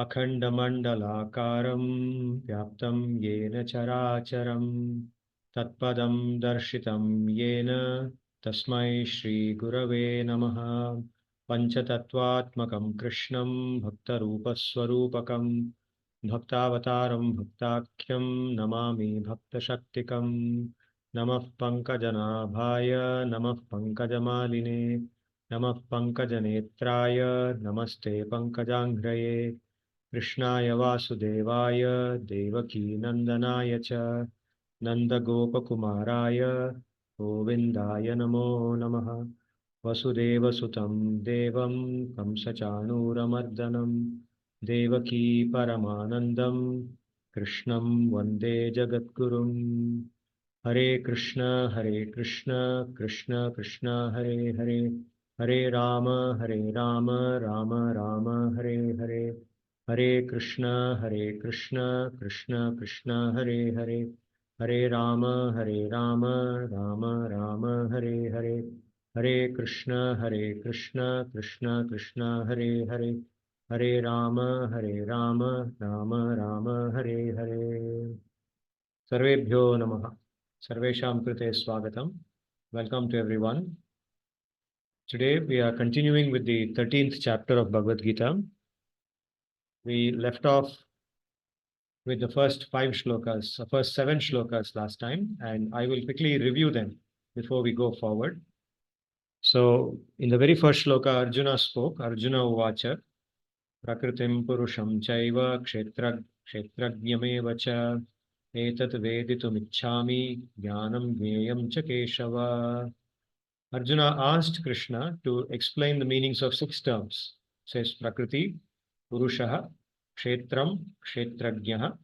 अखण्डमण्डलाकारं व्याप्तं येन चराचरं तत्पदं दर्शितं येन तस्मै श्रीगुरवे नमः। पञ्चतत्त्वात्मकं कृष्णं भक्तरूपस्वरूपकं भक्तावतारं भक्ताख्यं नमामि भक्तशक्तिकं। नमः पङ्कजनाभाय नमः पङ्कजमालिने नमः पङ्कजनेत्राय नमस्ते पङ्कजाङ्घ्रये। कृष्णाय वासुदेवाय देवकीनन्दनाय च नन्दगोपकुमाराय गोविन्दाय नमो नमः। वसुदेवसुतं देवं कंसचाणूरमर्दनं देवकी परमानन्दं कृष्णं वन्दे जगद्गुरुं। हरे कृष्ण कृष्ण कृष्ण हरे हरे, हरे राम राम राम हरे हरे, हरे कृष्ण कृष्ण कृष्ण हरे हरे, हरे राम राम राम हरे हरे, हरे कृष्ण कृष्ण कृष्ण हरे हरे, हरे राम राम राम हरे हरे। सर्वेभ्यो नमः। सर्वेषां कृते स्वागतम्। Welcome to everyone. Today we are continuing with the 13th chapter of Bhagavad-Gita. We left off with the first 5 shlokas, the first 7 shlokas last time, and I will quickly review them before we go forward. So, in the very first shloka, Arjuna spoke, Arjuna uvacha, prakritim purusham chaiva kshetrajnameva cha etat veditum ichchami jnanam jneyam cha keshava. Arjuna asked Krishna to explain the meanings of 6 terms. Says Prakriti, Purushaha, Kshetram, Kshetrajnaha,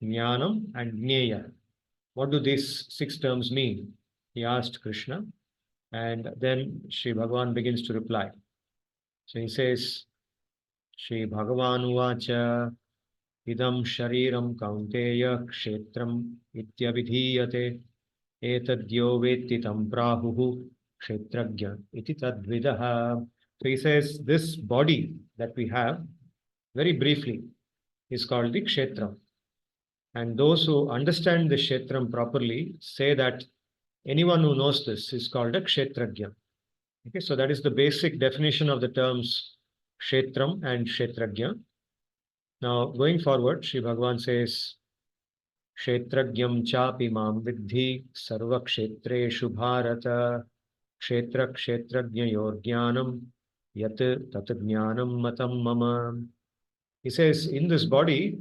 Jnanam, and Jneya. What do these 6 terms mean? He asked Krishna, and then Sri Bhagavan begins to reply. So he says, Sri Bhagavan uvacha, idam shariram kaunteya kshetram ityavidhiyate etadyo vettitam prahuhu kshetrajna iti tadvidaha. So he says, this body that we have, very briefly, is called the kshetra. And those who understand the kshetram properly say that anyone who knows this is called a kshetrajna. Okay, so that is the basic definition of the terms kshetram and kshetrajna. Now, going forward, Sri Bhagavan says, kshetrajnam chapi mam vidhi sarva kshetreshu bharata kshetra kshetrajnayor jnanam yat tat jnanam matam mama. He says, in this body,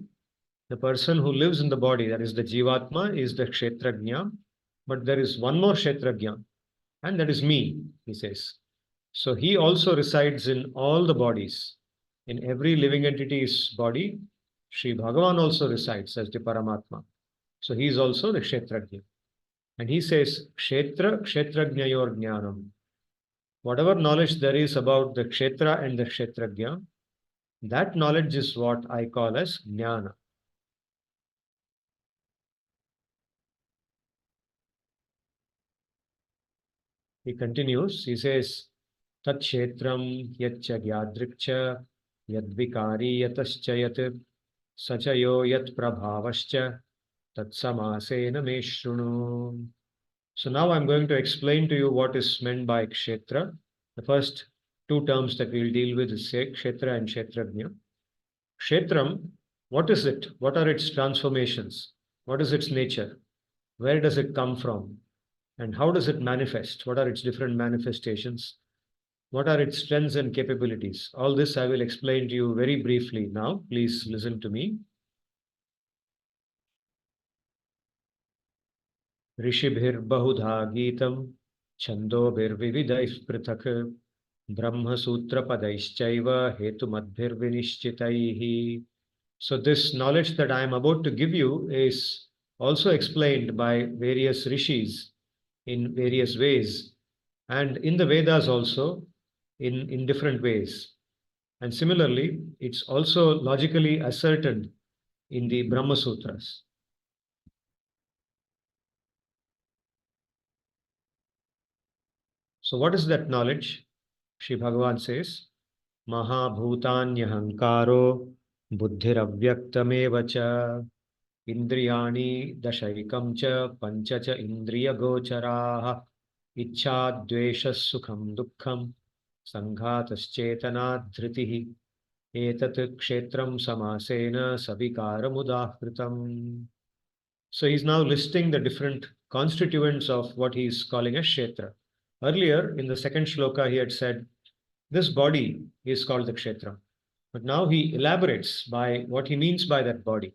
the person who lives in the body, that is the Jivatma, is the Kshetrajna, but there is one more Kshetrajna, and that is me, he says. So he also resides in all the bodies. In every living entity's body, Sri Bhagavan also resides as the Paramatma. So he is also the Kshetrajna. And he says, Kshetra Kshetrajnayor Jnanam. Whatever knowledge there is about the Kshetra and the Kshetrajna, that knowledge is what I call as Jnana. He continues, he says, Tat Kshetram Yatcha Gyadrikcha Yadvikari Yatascha Yat Sachayo Yat Prabhavascha Tat Samasena Meshrunu. So now I'm going to explain to you what is meant by Kshetra. The first 2 terms that we'll deal with is Kshetra and Kshetrajna. Kshetram, what is it? What are its transformations? What is its nature? Where does it come from? And how does it manifest? What are its different manifestations? What are its strengths and capabilities? All this I will explain to you very briefly now. Please listen to me. Rishibhir bahudha geetam chandobhir vividaih prithak brahma sutra padaishchaiva hetumadbhir vinishchitaihi. So this knowledge that I am about to give you is also explained by various rishis in various ways, and in the Vedas also in different ways. And similarly, it's also logically ascertained in the Brahma Sutras. So what is that knowledge? Shri Bhagavan says, Mahabhutanyahankaro buddhiravyaktameva cha indriyani dashayikam cha pancha cha indriyagocharaha ichha dvesha sukham dukkham sanghataschetana dhritihi etat kshetram samasena savikaramudahrtam. So he's now listing the different constituents of what he is calling as kshetra. Earlier in the second shloka, he had said this body is called the kshetra. But now he elaborates by what he means by that body.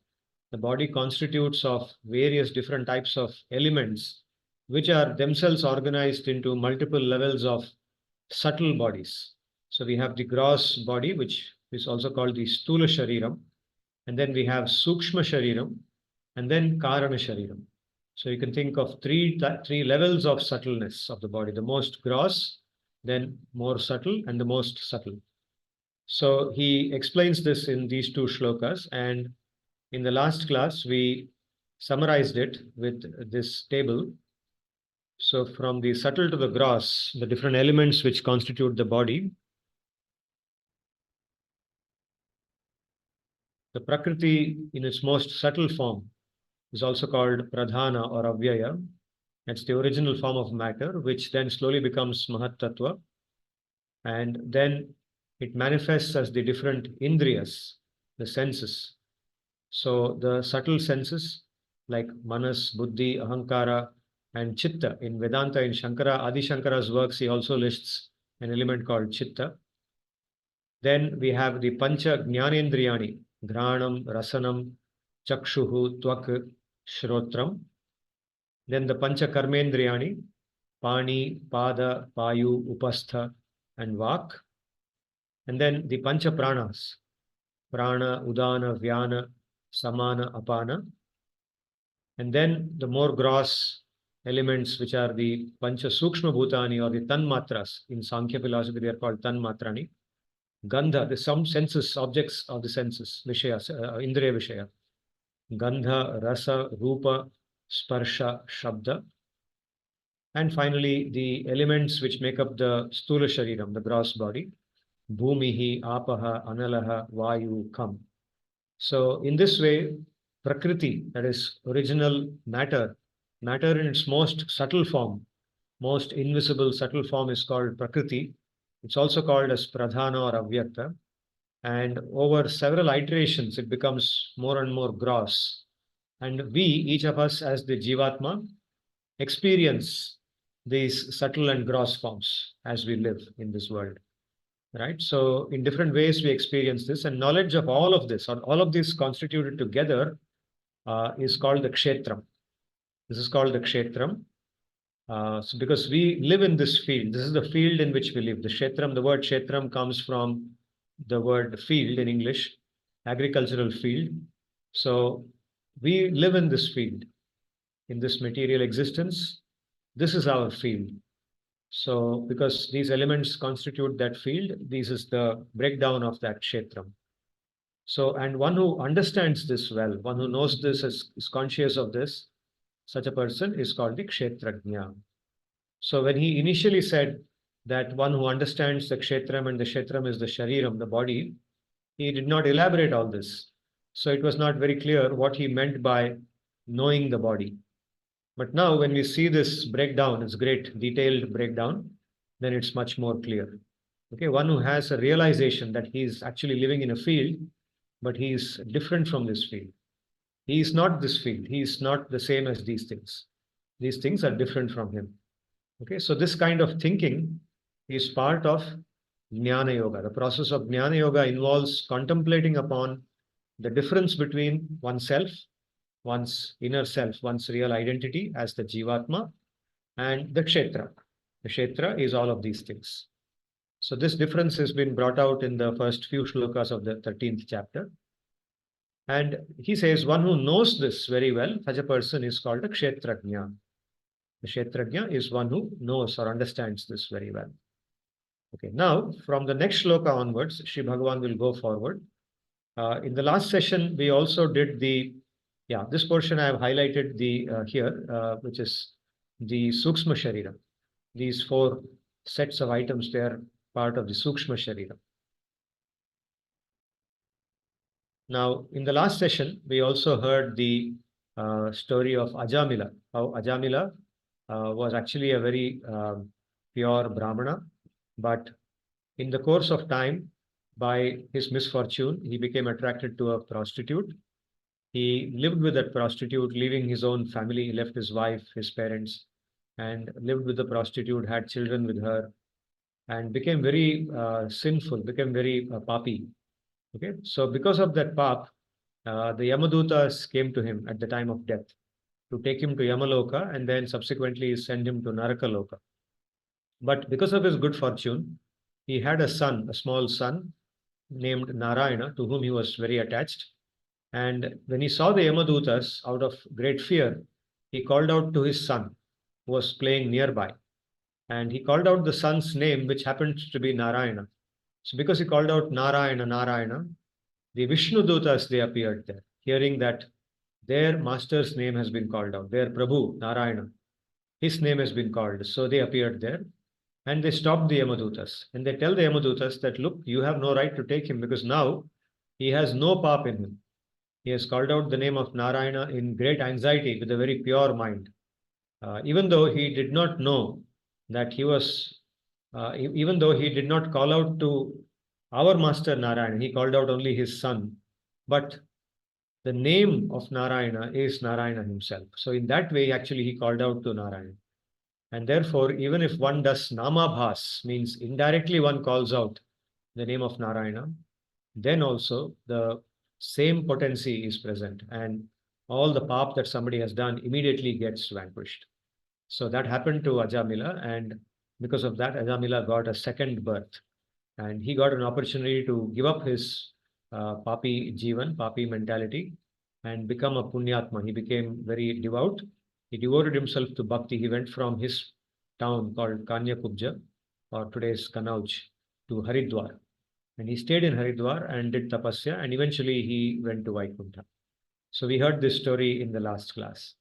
The body constitutes of various different types of elements, which are themselves organized into multiple levels of subtle bodies. So we have the gross body, which is also called the stula shariram, and then we have sukshma shariram, and then karana shariram. So you can think of three levels of subtleness of the body: the most gross, then more subtle, and the most subtle. So he explains this in these two shlokas, and in the last class we summarized it with this table. So from the subtle to the gross, the different elements which constitute the body, the prakriti in its most subtle form is also called pradhana or avyaya. That's the original form of matter, which then slowly becomes mahat tattva, and then it manifests as the different indriyas, the senses. So the subtle senses like manas, buddhi, ahankara, and chitta. In Vedanta, in Shankara, Adi Shankara's works, he also lists an element called chitta. Then we have the pancha jnanendriyani, granam, rasanam, chakshuhu, tvak, shrotram. Then the pancha karmendriyani, pani, pada, payu, upastha, and vak. And then the pancha pranas, prana, udana, vyana, samana, apana. And then the more gross elements, which are the pancha sukshma bhutani or the tanmatras. In Sankhya philosophy, they are called tanmatrani. Gandha, the some senses, objects of the senses, vishaya, indriya vishaya. Gandha, rasa, rupa, sparsha, shabda. And finally, the elements which make up the stula shariram, the gross body. Bhumihi, apaha, analaha, vayu, kam. So in this way, prakriti, that is original matter, matter in its most subtle form, most invisible subtle form is called prakriti. It's also called as pradhana or avyakta. And over several iterations, it becomes more and more gross. And we, each of us as the jivatma, experience these subtle and gross forms as we live in this world. Right? So in different ways we experience this, and knowledge of all of this, or all of this constituted together, is called the kshetram. This is called the kshetram. So because we live in this field, this is the field in which we live. The kshetram, the word kshetram comes from the word field in English, agricultural field. So we live in this field, in this material existence. This is our field. So because these elements constitute that field, this is the breakdown of that kshetram. So, and one who understands this well, one who knows this, is conscious of this, such a person is called the kshetrajna. So when he initially said that one who understands the kshetram, and the kshetram is the shariram, the body, he did not elaborate all this. So it was not very clear what he meant by knowing the body. But now when we see this breakdown, it's great detailed breakdown, then it's much more clear. Okay, one who has a realization that he is actually living in a field, but he is different from this field. He is not this field. He is not the same as these things. These things are different from him. Okay, so this kind of thinking is part of Jnana Yoga. The process of Jnana Yoga involves contemplating upon the difference between oneself, one's inner self, one's real identity as the Jivatma, and the Kshetra. The Kshetra is all of these things. So this difference has been brought out in the first few shlokas of the 13th chapter. And he says, one who knows this very well, such a person is called a Kshetrajna. The Kshetrajna is one who knows or understands this very well. Okay, now from the next shloka onwards, Sri Bhagavan will go forward. In the last session, we also did this portion I have highlighted here, which is the Sukshma Sharira. These four sets of items, they are part of the Sukshma Sharira. Now, in the last session, we also heard the story of Ajamila, how Ajamila was actually a very pure Brahmana, but in the course of time, by his misfortune, he became attracted to a prostitute. He lived with that prostitute, leaving his own family. He left his wife, his parents, and lived with the prostitute, had children with her, and became very sinful, became very papi. Okay, so because of that pap, the Yamadutas came to him at the time of death to take him to Yamaloka and then subsequently send him to Narakaloka. But because of his good fortune, he had a son, a small son named Narayana, to whom he was very attached. And when he saw the Yamadutas, out of great fear, he called out to his son, who was playing nearby. And he called out the son's name, which happened to be Narayana. So because he called out Narayana, Narayana, the Vishnu Dutas, they appeared there, hearing that their master's name has been called out, their Prabhu, Narayana, his name has been called. So they appeared there and they stopped the Yamadutas. And they tell the Yamadutas that, look, you have no right to take him because now he has no pap in him. He has called out the name of Narayana in great anxiety with a very pure mind. Even though he did not know that he was, even though he did not call out to our master Narayana, he called out only his son. But the name of Narayana is Narayana himself. So in that way, actually, he called out to Narayana. And therefore, even if one does namabhas, means indirectly one calls out the name of Narayana, then also the same potency is present and all the pap that somebody has done immediately gets vanquished. So that happened to Ajamila, and because of that, Ajamila got a second birth. And he got an opportunity to give up his papi jivan, papi mentality, and become a punyatma. He became very devout. He devoted himself to bhakti. He went from his town called Kanyakubja, or today's Kanauj, to Haridwar. And he stayed in Haridwar and did tapasya, and eventually he went to Vaikuntha. So we heard this story in the last class.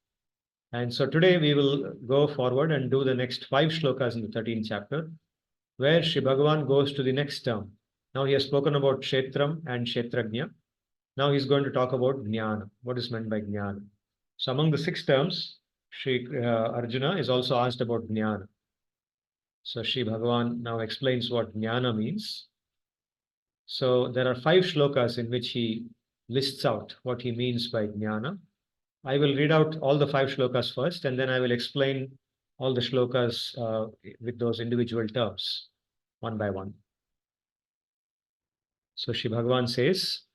And so today we will go forward and do the next 5 shlokas in the 13th chapter, where Sri Bhagavan goes to the next term. Now he has spoken about Kshetram and Kshetrajna. Now he's going to talk about Jnana. What is meant by Jnana? So among the 6 terms, Sri Arjuna is also asked about Jnana. So Sri Bhagavan now explains what Jnana means. So there are 5 shlokas in which he lists out what he means by Jnana. I will read out all the 5 shlokas first, and then I will explain all the shlokas with those individual terms, one by one. So Shri Bhagavan says,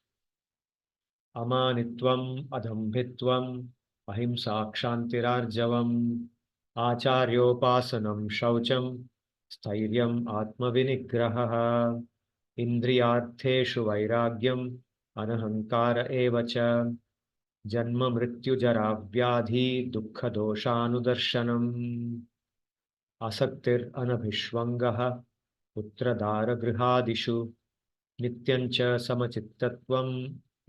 Amanitvam adhambhitvam ahimsa kshantirarjavam acharyopasanam shaucham stairyam atmavinigraha indriyartheshu vairagyam anahankara evacha janma mrityu jara vyadhi dukkha doshanudarshanam asaktir anabhishvangaha putradara grihadishu nityancha samachittatvam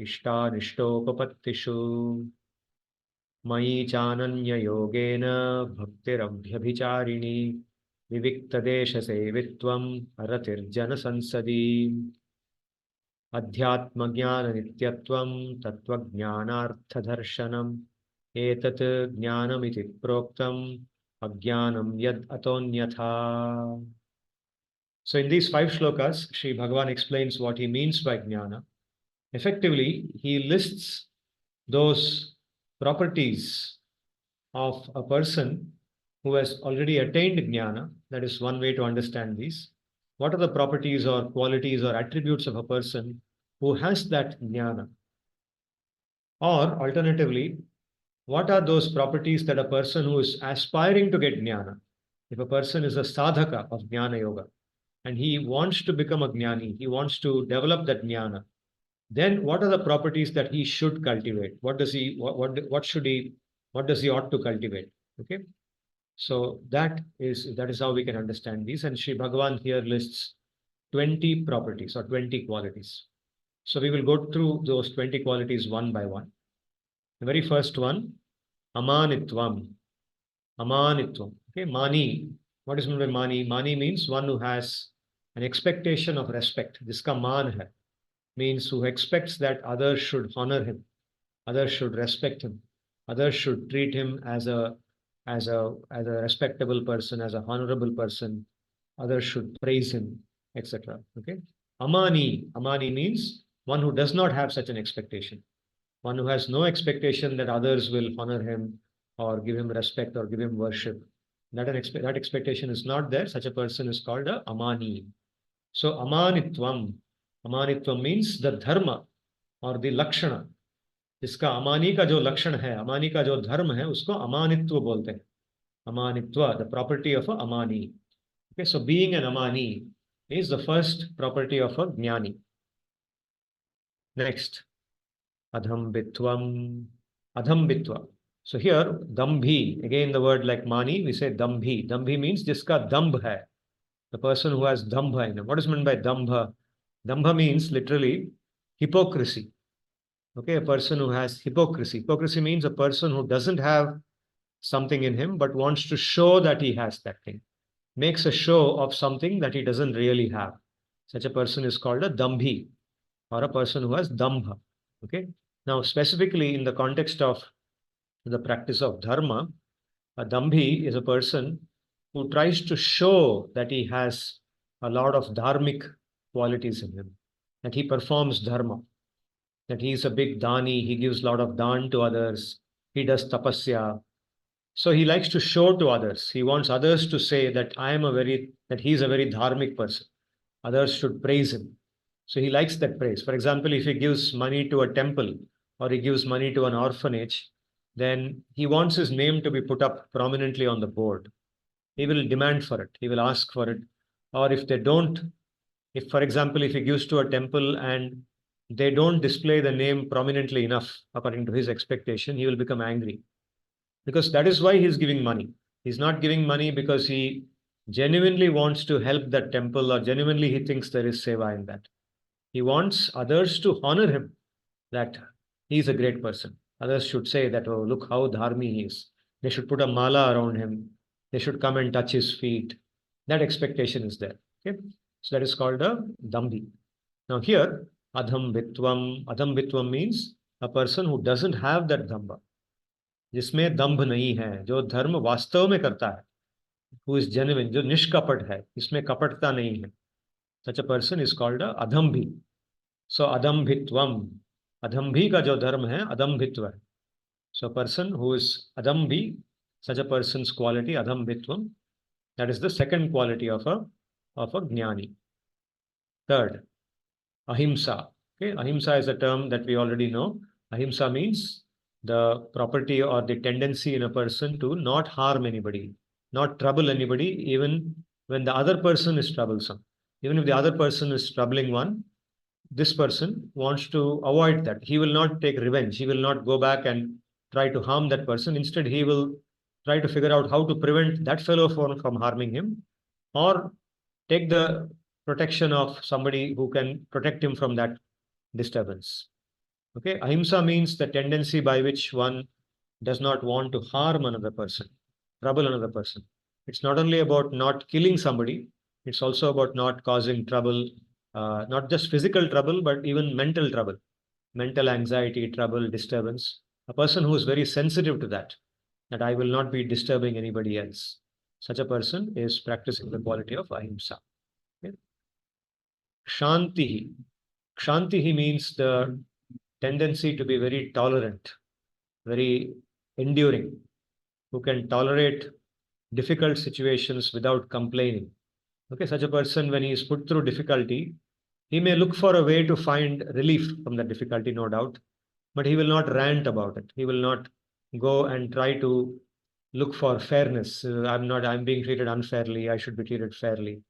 ishtanishtopapatishu mayi chananya yogena bhaktirabhyabhicharini viviktadesha sevitvam aratirjana sansadi अध्यात्मज्ञान नित्यत्वं तत्त्वज्ञानार्थदर्शनम् एतत् ज्ञानमिति प्रोक्तम् अज्ञानं यद् अतोऽन्यथा. So in these 5 shlokas, Sri Bhagavan explains what he means by jnana. Effectively, he lists those properties of a person who has already attained jnana. That is one way to understand these. What are the properties or qualities or attributes of a person who has that jnana? Or alternatively, what are those properties that a person who is aspiring to get jnana, if a person is a sadhaka of jnana yoga and he wants to become a jnani, he wants to develop that jnana, then what are the properties that he should cultivate? What does he what should he what does he ought to cultivate? Okay. So that is how we can understand these. And Sri Bhagavan here lists 20 properties or 20 qualities. So we will go through those 20 qualities one by one. The very first one, amanitvam. Amanitvam. Okay, mani. What is meant by mani? Mani means one who has an expectation of respect. Jiska maan hai. means who expects that others should honor him, others should respect him, others should treat him as a respectable person, as a honorable person, others should praise him, etc. Okay. Amani means one who does not have such an expectation, one who has no expectation that others will honor him or give him respect or give him worship. That expectation is not there. Such a person is called a amani. So amanitvam means the dharma और the लक्षण, जिसका अमानी का जो लक्षण है, अमानी का जो धर्म है, उसको अमानित्व बोलते हैं. अमानित्व, द प्रॉपर्टी ऑफ अ अमानी. Okay, so being an amani is the first property of a jnani. Next, adhambitvam. Adhambitva. So here, dambhi, again the word like mani, we say dambhi. Dambhi means jiska dambh hai. The person who has dambha in him. What is meant by dambha? Dambha means literally hypocrisy. Okay, a person who has hypocrisy. Hypocrisy means a person who doesn't have something in him but wants to show that he has that thing. Makes a show of something that he doesn't really have. Such a person is called a dambhi, or a person who has dambha. Okay. Now, specifically in the context of the practice of dharma, a dambhi is a person who tries to show that he has a lot of dharmic qualities in him, that he performs dharma, that he is a big dani, he gives a lot of dan to others, he does tapasya. So he likes to show to others. He wants others to say that that he is a very dharmic person. Others should praise him. So he likes that praise. For example, if he gives money to a temple or he gives money to an orphanage, then he wants his name to be put up prominently on the board. He will demand for it. He will ask for it. Or if they don't, if for example, if he gives to a temple and they don't display the name prominently enough according to his expectation, he will become angry. Because that is why he's giving money. He's not giving money because he genuinely wants to help that temple or genuinely he thinks there is seva in that. He wants others to honor him, that he's a great person. Others should say that, oh, look how dharmi he is. They should put a mala around him. They should come and touch his feet. That expectation is there. Okay? So that is called a dambhi. Now here, adhambitvam means a person who doesn't have that dhamma, जिसमें दंभ नहीं है, जो धर्म वास्तव में करता है, who is genuine, जो निष्कपट है, इसमें कपटता नहीं है. Such a person is called a adhambhi. So adhambhitvam, adhambhi का जो धर्म है adhambhitva है. So a person who is adhambhi, such a person's quality adhambhitvam, that is the second quality of a jnani. Third, ahimsa. Okay, ahimsa is a term that we already know. Ahimsa means the property or the tendency in a person to not harm anybody, not trouble anybody, even when the other person is troublesome. Even if the other person is troubling one, this person wants to avoid that. He will not take revenge. He will not go back and try to harm that person. Instead, he will try to figure out how to prevent that fellow from harming him, or take the protection of somebody who can protect him from that disturbance. Okay, ahimsa means the tendency by which one does not want to harm another person, trouble another person. It's not only about not killing somebody, it's also about not causing trouble, not just physical trouble, but even mental trouble, mental anxiety, trouble, disturbance. A person who is very sensitive to that I will not be disturbing anybody else. Such a person is practicing the quality of ahimsa. Okay? Shantihi. Shantihi means the tendency to be very tolerant, very enduring, who can tolerate difficult situations without complaining. Okay, such a person, when he is put through difficulty, he may look for a way to find relief from the difficulty, no doubt, but he will not rant about it. He will not go and try to look for fairness. I'm being treated unfairly. I should be treated fairly.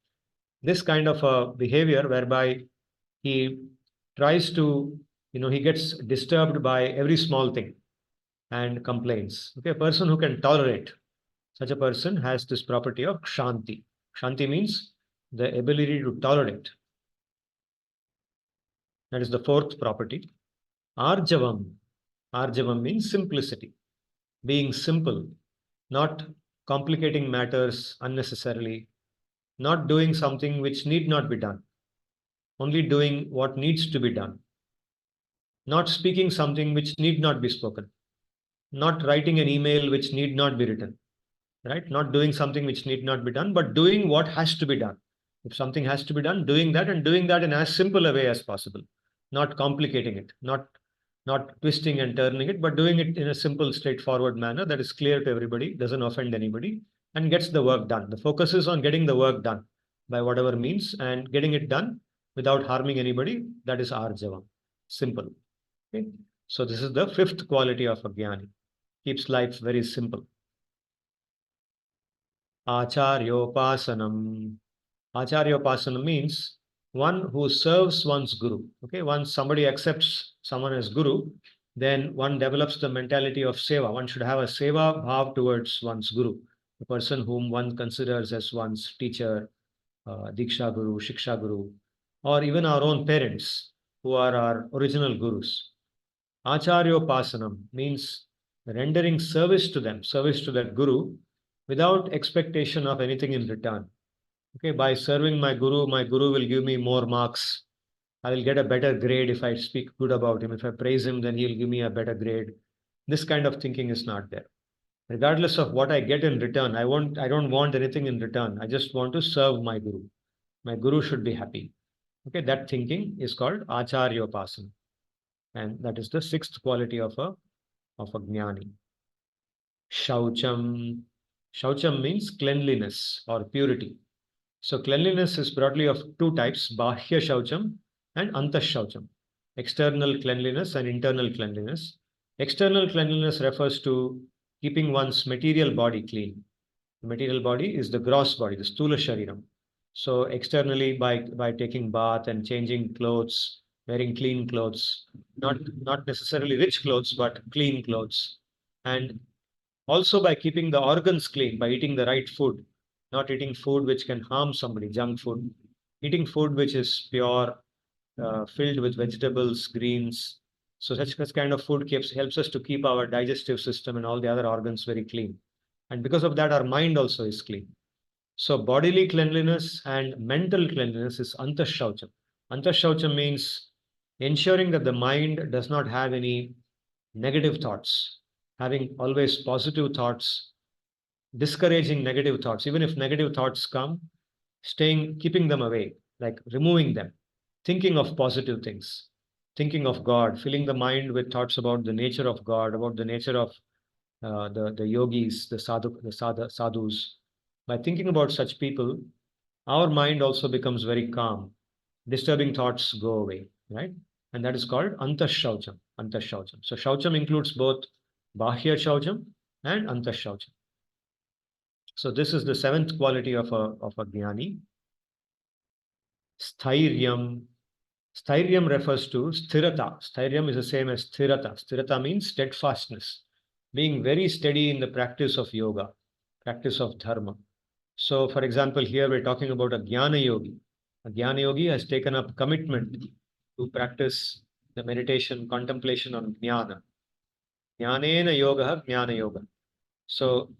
This kind of a behavior whereby he tries to, he gets disturbed by every small thing and complains. Okay, a person who can tolerate, such a person has this property of shanti. Shanti means the ability to tolerate. That is the fourth property. Arjavam. Arjavam means simplicity. Being simple, not complicating matters unnecessarily, not doing something which need not be done, only doing what needs to be done. not speaking something which need not be spoken, not writing an email which need not be written, right? Not doing something which need not be done, but doing what has to be done. If something has to be done, doing that, and doing that in as simple a way as possible, not complicating it, not twisting and turning it, but doing it in a simple, straightforward manner that is clear to everybody, doesn't offend anybody, and gets the work done. The focus is on getting the work done by whatever means and getting it done without harming anybody. That is arjava. Simple. Okay? So this is the fifth quality of a jnani. Keeps life very simple. Acharyopasanam. Acharyopasanam means one who serves one's guru. Okay, once somebody accepts someone as guru, then one develops the mentality of seva. One should have a seva bhav towards one's guru, the person whom one considers as one's teacher, diksha guru, shiksha guru, or even our own parents who are our original gurus. Acharyopasanam means rendering service to them, service to that guru without expectation of anything in return. Okay, by serving my guru will give me more marks. I will get a better grade if I speak good about him. If I praise him, then he'll give me a better grade. This kind of thinking is not there. Regardless of what I get in return, I don't want anything in return. I just want to serve my guru. My guru should be happy. Okay, that thinking is called acharyopasan. And that is the sixth quality of a jnani. Shaucham. Shaucham means cleanliness or purity. So cleanliness is broadly of two types, bahya shaucham and antah shaucham. External cleanliness and internal cleanliness. External cleanliness refers to keeping one's material body clean. The material body is the gross body, the stula shariram. So externally by taking bath and changing clothes, wearing clean clothes, not necessarily rich clothes, but clean clothes. And also by keeping the organs clean, by eating the right food, not eating food which can harm somebody, junk food, eating food which is pure, filled with vegetables, greens. So such kind of food helps us to keep our digestive system and all the other organs very clean. And because of that, our mind also is clean. So bodily cleanliness and mental cleanliness is antashaucham. Antashaucham means ensuring that the mind does not have any negative thoughts, having always positive thoughts, discouraging negative thoughts. Even if negative thoughts come, keeping them away, like removing them, thinking of positive things, thinking of God, filling the mind with thoughts about the nature of God, about the nature of the yogis, the sadhus. By thinking about such people, our mind also becomes very calm. Disturbing thoughts go away, right? And that is called antashaucham. Antashaucham. So shaucham includes both bahya shaucham and antashaucham. So this is the seventh quality of a jnani. Sthiryam. Sthiryam refers to sthirata. Sthiryam is the same as sthirata. Sthirata means steadfastness, being very steady in the practice of yoga, practice of dharma. So, for example, here we're talking about a jnana yogi. A jnana yogi has taken up commitment to practice the meditation, contemplation on jnana. Jnanena yoga, jnana yoga. So,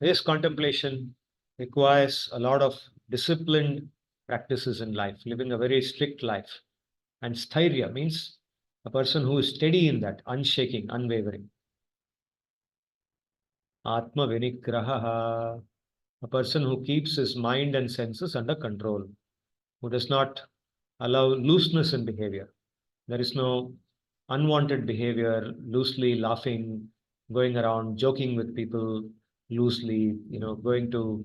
this contemplation requires a lot of disciplined practices in life, living a very strict life. And sthairya means a person who is steady in that, unshaking, unwavering. Atma vinigraha, a person who keeps his mind and senses under control, who does not allow looseness in behavior. There is no unwanted behavior, loosely laughing, going around, joking with people loosely, going to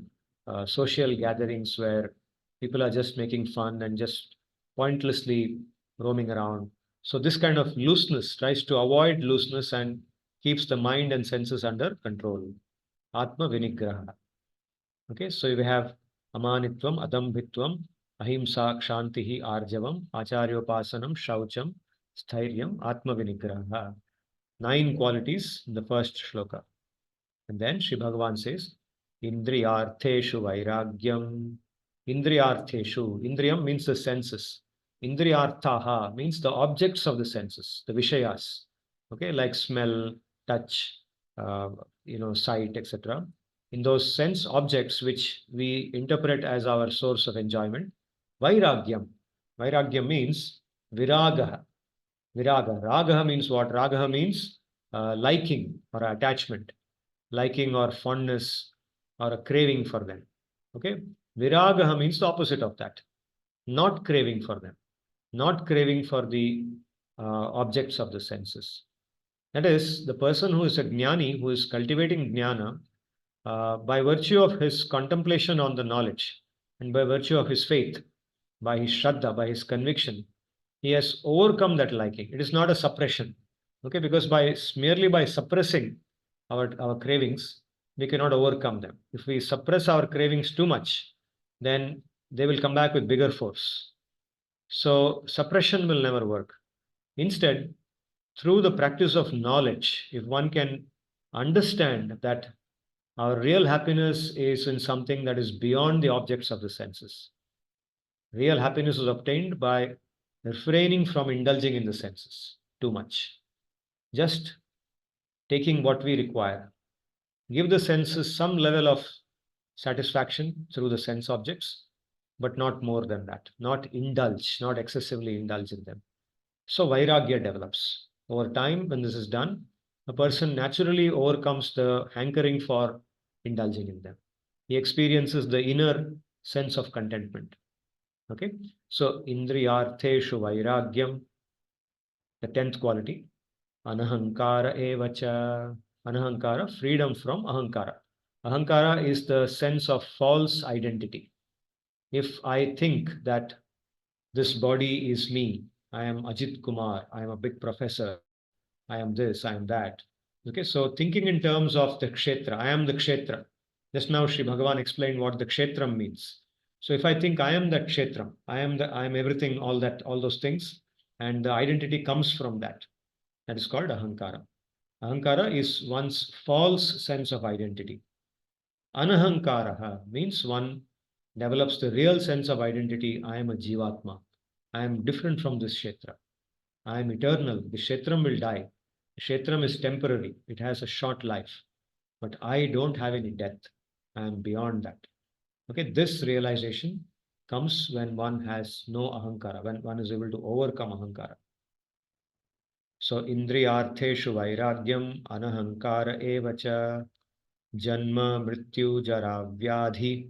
social gatherings where people are just making fun and just pointlessly roaming around. So this kind of looseness tries to avoid looseness and keeps the mind and senses under control. Atma vinigraha. Okay, so we have amanitvam, adambhitvam, ahimsa, kshantihi, arjavam, acharyopasanam, shaucham, sthiryam, atma vinigraha. 9 qualities in the first shloka. And then Sri Bhagavan says, Indriyartheshu vairagyam. Indriyartheshu. Indriyam means the senses. Indriyarthaha means the objects of the senses, the vishayas. Okay, like smell, touch, sight, etc. In those sense objects which we interpret as our source of enjoyment. Vairagyam. Vairagyam means viraga. Viraga. Raga means what? Raga means liking or attachment, liking or fondness or a craving for them. Okay. Viraga means the opposite of that. Not craving for them, not craving for the objects of the senses. That is, the person who is a jnani, who is cultivating jnana, by virtue of his contemplation on the knowledge and by virtue of his faith, by his shraddha, by his conviction, he has overcome that liking. It is not a suppression. Okay, because by merely by suppressing our cravings, we cannot overcome them. If we suppress our cravings too much, then they will come back with bigger force. So suppression will never work. Instead, through the practice of knowledge, if one can understand that our real happiness is in something that is beyond the objects of the senses. Real happiness is obtained by refraining from indulging in the senses too much. Just taking what we require. Give the senses some level of satisfaction through the sense objects, but not more than that. Not indulge, not excessively indulge in them. So vairagya develops. Over time, when this is done, a person naturally overcomes the hankering for indulging in them. He experiences the inner sense of contentment. Okay, so indriyartheshu vairagyam, the 10th quality, anahankara evacha. Anahankara, freedom from ahankara. Ahankara is the sense of false identity. If I think that this body is me, I am Ajit Kumar, I am a big professor, I am this, I am that. Okay, so thinking in terms of the kshetra, I am the kshetra. Just now, Sri Bhagavan explained what the kshetram means. So if I think I am that kshetram, I am everything, all that, all those things, and the identity comes from that. That is called ahankara. Ahankara is one's false sense of identity. Anahankara means one develops the real sense of identity. I am a jivatma. I am different from this kshetra. I am eternal. The kshetram will die. The kshetram is temporary. It has a short life. But I don't have any death. I am beyond that. Okay, this realization comes when one has no ahankara, when one is able to overcome ahankara. So indriyartheshu vairagyam anahankara evacha janma mrityu jara vyadhi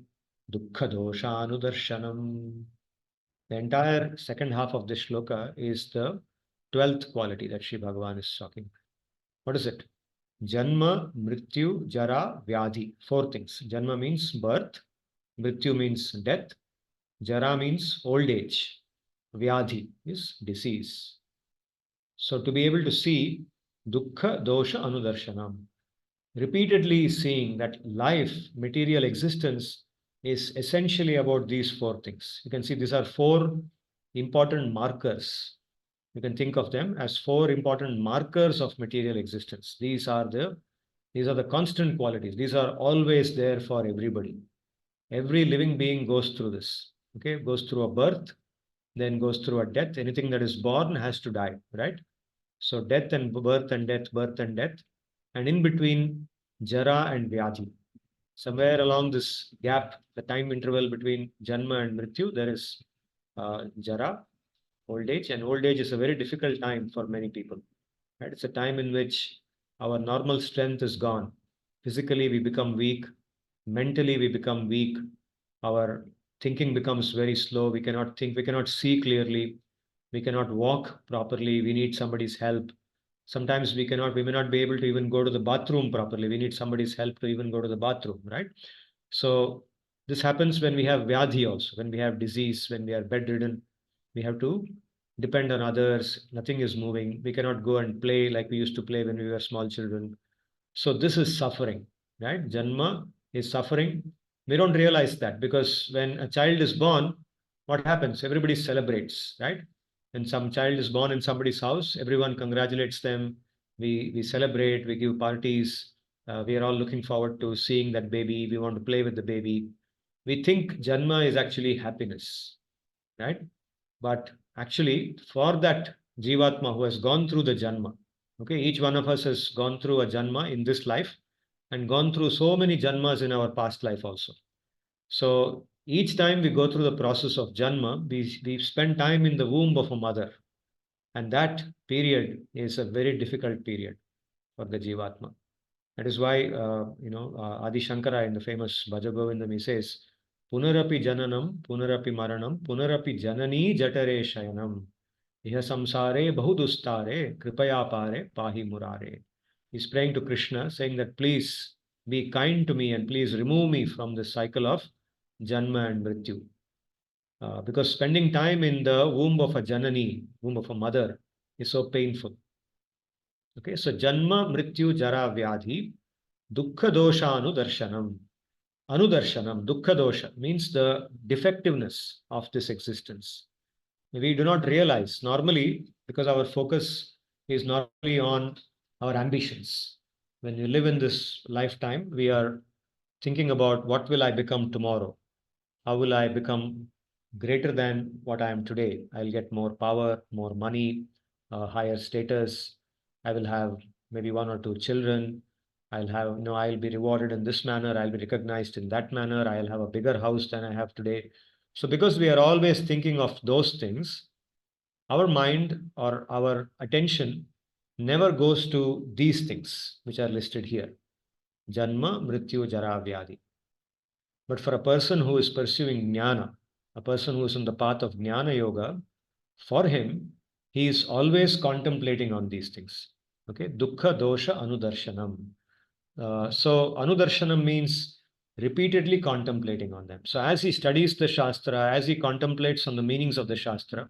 dukkha doshanudarshanam. The entire second half of this shloka is the 12th quality that Sri Bhagavan is talking. What is it? Janma, Mrityu, Jara, Vyadhi. Four things. Janma means birth, Mrityu means death, Jara means old age, Vyadhi is disease. So to be able to see Dukkha, Dosha, Anudarshanam, repeatedly seeing that life, material existence is essentially about these four things. You can see these are four important markers. You can think of them as four important markers of material existence. These are the constant qualities. These are always there for everybody. Every living being goes through this. Okay, goes through a birth, then goes through a death. Anything that is born has to die, right? So death and birth and death, birth and death, and in between Jara and Vyadhi. Somewhere along this gap, the time interval between Janma and Mrityu, there is Jara, old age, and old age is a very difficult time for many people. Right? It's a time in which our normal strength is gone. Physically, we become weak. Mentally, we become weak. Our thinking becomes very slow. We cannot think. We cannot see clearly. We cannot walk properly. We need somebody's help. Sometimes we may not be able to even go to the bathroom properly. We need somebody's help to even go to the bathroom, right? So this happens when we have vyadhi also, when we have disease, when we are bedridden. We have to depend on others. Nothing is moving. We cannot go and play like we used to play when we were small children. So this is suffering, right? Janma is suffering. We don't realize that because when a child is born, what happens? Everybody celebrates, right? When some child is born in somebody's house, everyone congratulates them. We celebrate, we give parties. We are all looking forward to seeing that baby. We want to play with the baby. We think Janma is actually happiness, right? But actually, for that Jivatma who has gone through the Janma, okay, each one of us has gone through a Janma in this life and gone through so many Janmas in our past life also. So each time we go through the process of Janma, we spend time in the womb of a mother. And that period is a very difficult period for the Jivatma. That is why, Adi Shankara in the famous Bhajagovindam, he says, Punarapi Jananam, Punarapi Maranam, Punarapi Janani Jatare Shayanam, Iha Samsare Bahudustare, Kripaya Pare, Pahi Murare. He's praying to Krishna, saying that please be kind to me and please remove me from this cycle of Janma and Mrityu. Because spending time in the womb of a Janani, womb of a mother, is so painful. Okay, so Janma, Mrityu, Jara, Vyadhi, Dukkha Dosha Anudarshanam. Anudarshanam, Dukkha Dosha, means the defectiveness of this existence. We do not realize normally because our focus is normally on our ambitions. When we live in this lifetime, we are thinking about what will I become tomorrow? How will I become greater than what I am today? I'll get more power, more money, higher status. I will have maybe one or two children. I'll be rewarded in this manner. I'll be recognized in that manner. I'll have a bigger house than I have today. So because we are always thinking of those things, our mind or our attention never goes to these things which are listed here. Janma, Mrityu, Jara, Vyadi. But for a person who is pursuing jnana, a person who is on the path of jnana yoga, for him, he is always contemplating on these things. Okay, dukkha dosha anudarshanam. So anudarshanam means repeatedly contemplating on them. So as he studies the Shastra, as he contemplates on the meanings of the Shastra,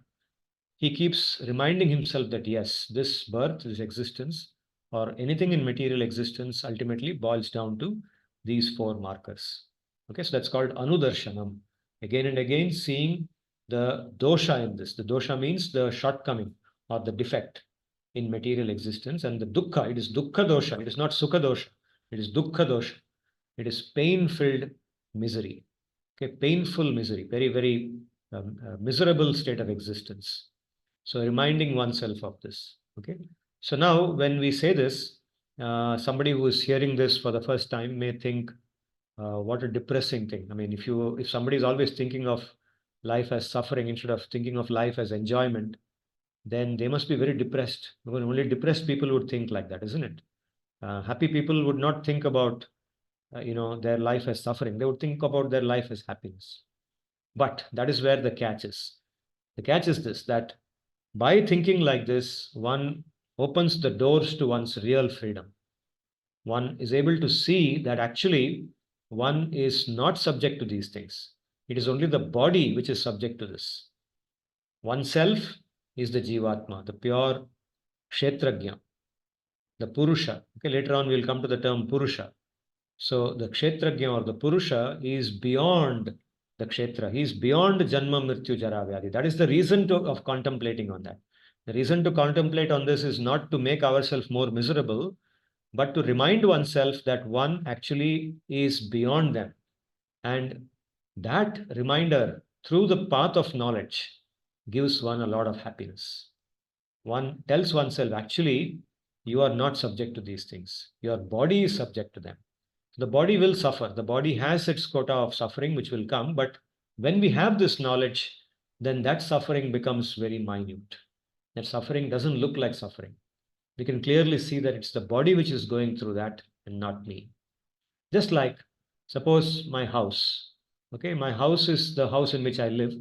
he keeps reminding himself that yes, this birth, this existence, or anything in material existence ultimately boils down to these four markers. Okay, so that's called anudarshanam. Again and again, seeing the dosha in this. The dosha means the shortcoming or the defect in material existence, and the dukkha, it is dukkha dosha, it is not sukha dosha, it is dukkha dosha. It is pain-filled misery. Okay, painful misery, very, very miserable state of existence. So reminding oneself of this. Okay. So now when we say this, somebody who is hearing this for the first time may think, what a depressing thing. I mean, if somebody is always thinking of life as suffering instead of thinking of life as enjoyment, then they must be very depressed. Because only depressed people would think like that, isn't it? Happy people would not think about their life as suffering. They would think about their life as happiness. But that is where the catch is. The catch is this, that by thinking like this, one opens the doors to one's real freedom. One is able to see that actually one is not subject to these things. It is only the body which is subject to this. Oneself is the Jivatma, the pure Kshetrajna, the Purusha. Okay, later on we'll come to the term Purusha. So the Kshetrajna or the Purusha is beyond the Kshetra. He is beyond Janma, Mrityu, Jara, Vyadi. That is the reason of contemplating on that. The reason to contemplate on this is not to make ourselves more miserable, but to remind oneself that one actually is beyond them. And that reminder through the path of knowledge gives one a lot of happiness. One tells oneself, actually, you are not subject to these things. Your body is subject to them. The body will suffer. The body has its quota of suffering which will come. But when we have this knowledge, then that suffering becomes very minute. That suffering doesn't look like suffering. We can clearly see that it's the body which is going through that and not me. Just like, suppose my house. Okay, my house is the house in which I live,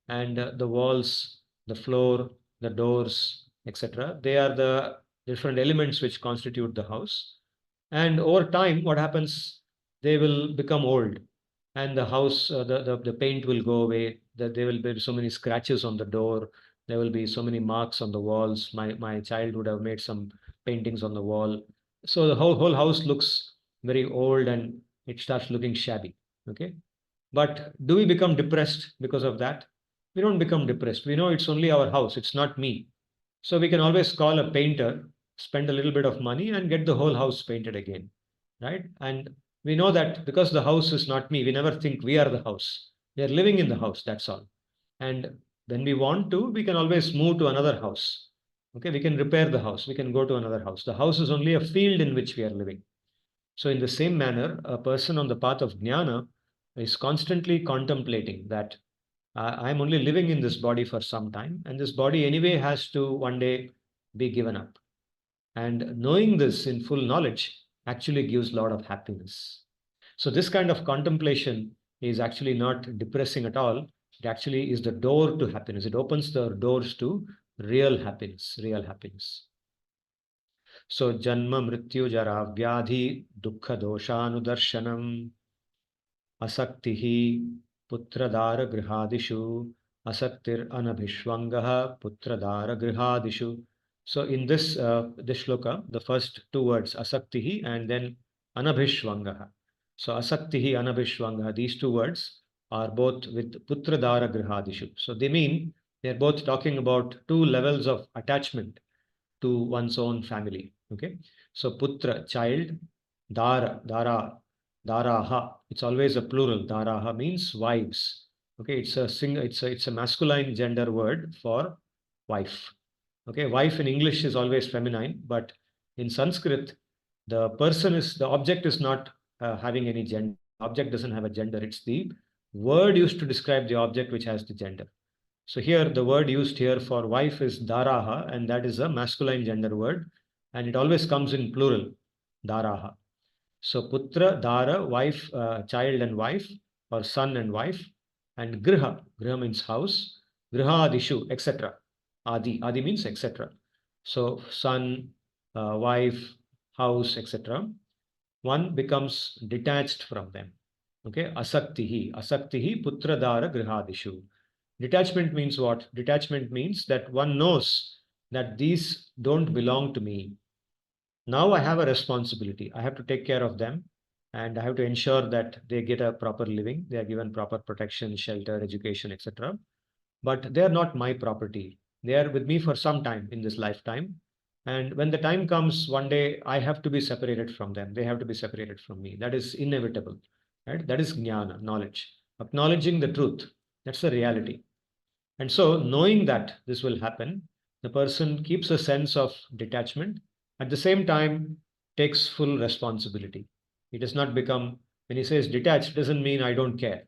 and the walls, the floor, the doors, etc. They are the different elements which constitute the house. And over time, what happens? They will become old, and the house, the paint will go away. There will be so many scratches on the door. There will be so many marks on the walls. My child would have made some paintings on the wall. So the whole house looks very old and it starts looking shabby. Okay. But do we become depressed because of that? We don't become depressed. We know it's only our house, it's not me. So we can always call a painter, spend a little bit of money, and get the whole house painted again. Right? And we know that because the house is not me, we never think we are the house. We are living in the house, that's all. And when we want to, we can always move to another house. Okay, we can repair the house, we can go to another house. The house is only a field in which we are living. So in the same manner, a person on the path of jnana is constantly contemplating that I'm only living in this body for some time, and this body anyway has to one day be given up. And knowing this in full knowledge actually gives a lot of happiness. So this kind of contemplation is actually not depressing at all. It actually is the door to happiness. It opens the doors to real happiness, real happiness. So janma mrityu jara vyadhi dukkha doshanudarshanam asaktihi putradara grihadishu asaktir anabhishwangaha putradara grihadishu. So in this shloka, the first two words asaktihi and then anabhishwangaha. So asaktihi anabhishwangaha, these two words are both with putradara grihadishu. So they mean they're both talking about two levels of attachment to one's own family. Okay, so putra, child, dara, daraha. It's always a plural. Daraha means wives. Okay, it's a masculine gender word for wife. Okay, wife in English is always feminine, but in Sanskrit, the object is not having any gender. Object doesn't have a gender. It's the word used to describe the object which has the gender. So here the word used here for wife is daraha, and that is a masculine gender word, and it always comes in plural, daraha. So putra, dara, wife, child and wife, or son and wife, and griha, griha means house, grihadishu, etc. Adi means etc. So son, wife, house, etc. One becomes detached from them. Okay, asaktihi putra, dara, grihadishu. Detachment means what? Detachment means that one knows that these don't belong to me. Now I have a responsibility. I have to take care of them, and I have to ensure that they get a proper living, they are given proper protection, shelter, education, etc. But they are not my property. They are with me for some time in this lifetime. And when the time comes, one day I have to be separated from them. They have to be separated from me. That is inevitable. Right? That is jnana, knowledge. Acknowledging the truth. That's the reality. And so, knowing that this will happen, the person keeps a sense of detachment. At the same time, takes full responsibility. He does not become, when he says detached, doesn't mean I don't care.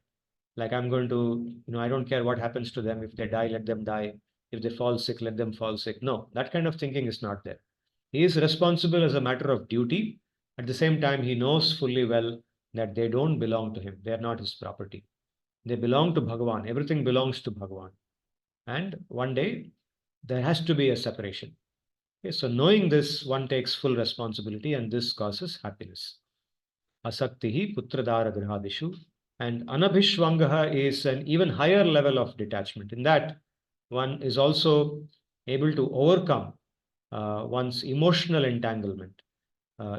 Like I'm going to, I don't care what happens to them. If they die, let them die. If they fall sick, let them fall sick. No, that kind of thinking is not there. He is responsible as a matter of duty. At the same time, he knows fully well that they don't belong to him. They are not his property. They belong to Bhagavan. Everything belongs to Bhagavan. And one day there has to be a separation. Okay, so knowing this, one takes full responsibility, and this causes happiness. Asaktihi putradara grihadishu. And anabhishwangaha is an even higher level of detachment. In that, one is also able to overcome one's emotional entanglement.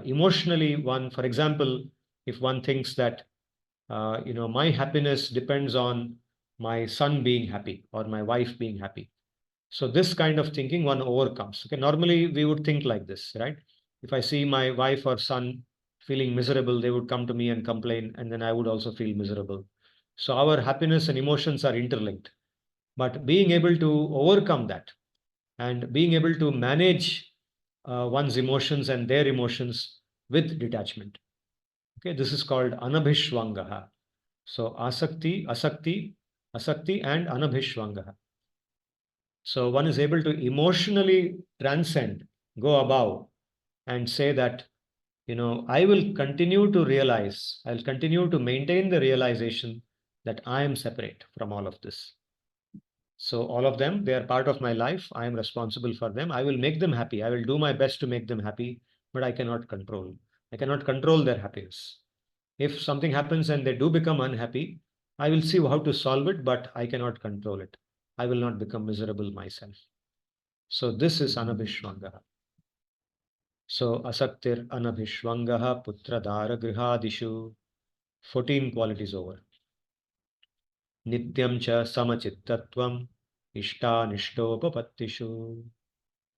Emotionally, one, for example, if one thinks that my happiness depends on my son being happy or my wife being happy. So this kind of thinking one overcomes. Okay, normally we would think like this, right? If I see my wife or son feeling miserable, they would come to me and complain, and then I would also feel miserable. So our happiness and emotions are interlinked. But being able to overcome that and being able to manage one's emotions and their emotions with detachment. Okay, this is called anabhishwangaha. So asakti, and anabhishwangaha. So one is able to emotionally transcend, go above, and say that, I will continue to realize, I'll continue to maintain the realization that I am separate from all of this. So all of them, they are part of my life. I am responsible for them. I will make them happy. I will do my best to make them happy, but I cannot control. I cannot control their happiness. If something happens and they do become unhappy, I will see how to solve it, but I cannot control it. I will not become miserable myself. So this is anabhishwangaha. So asaktir anabhishwangaha putradara grihadishu. 14 qualities over. Nityam cha samachittatvam ishtanishtopapatishu.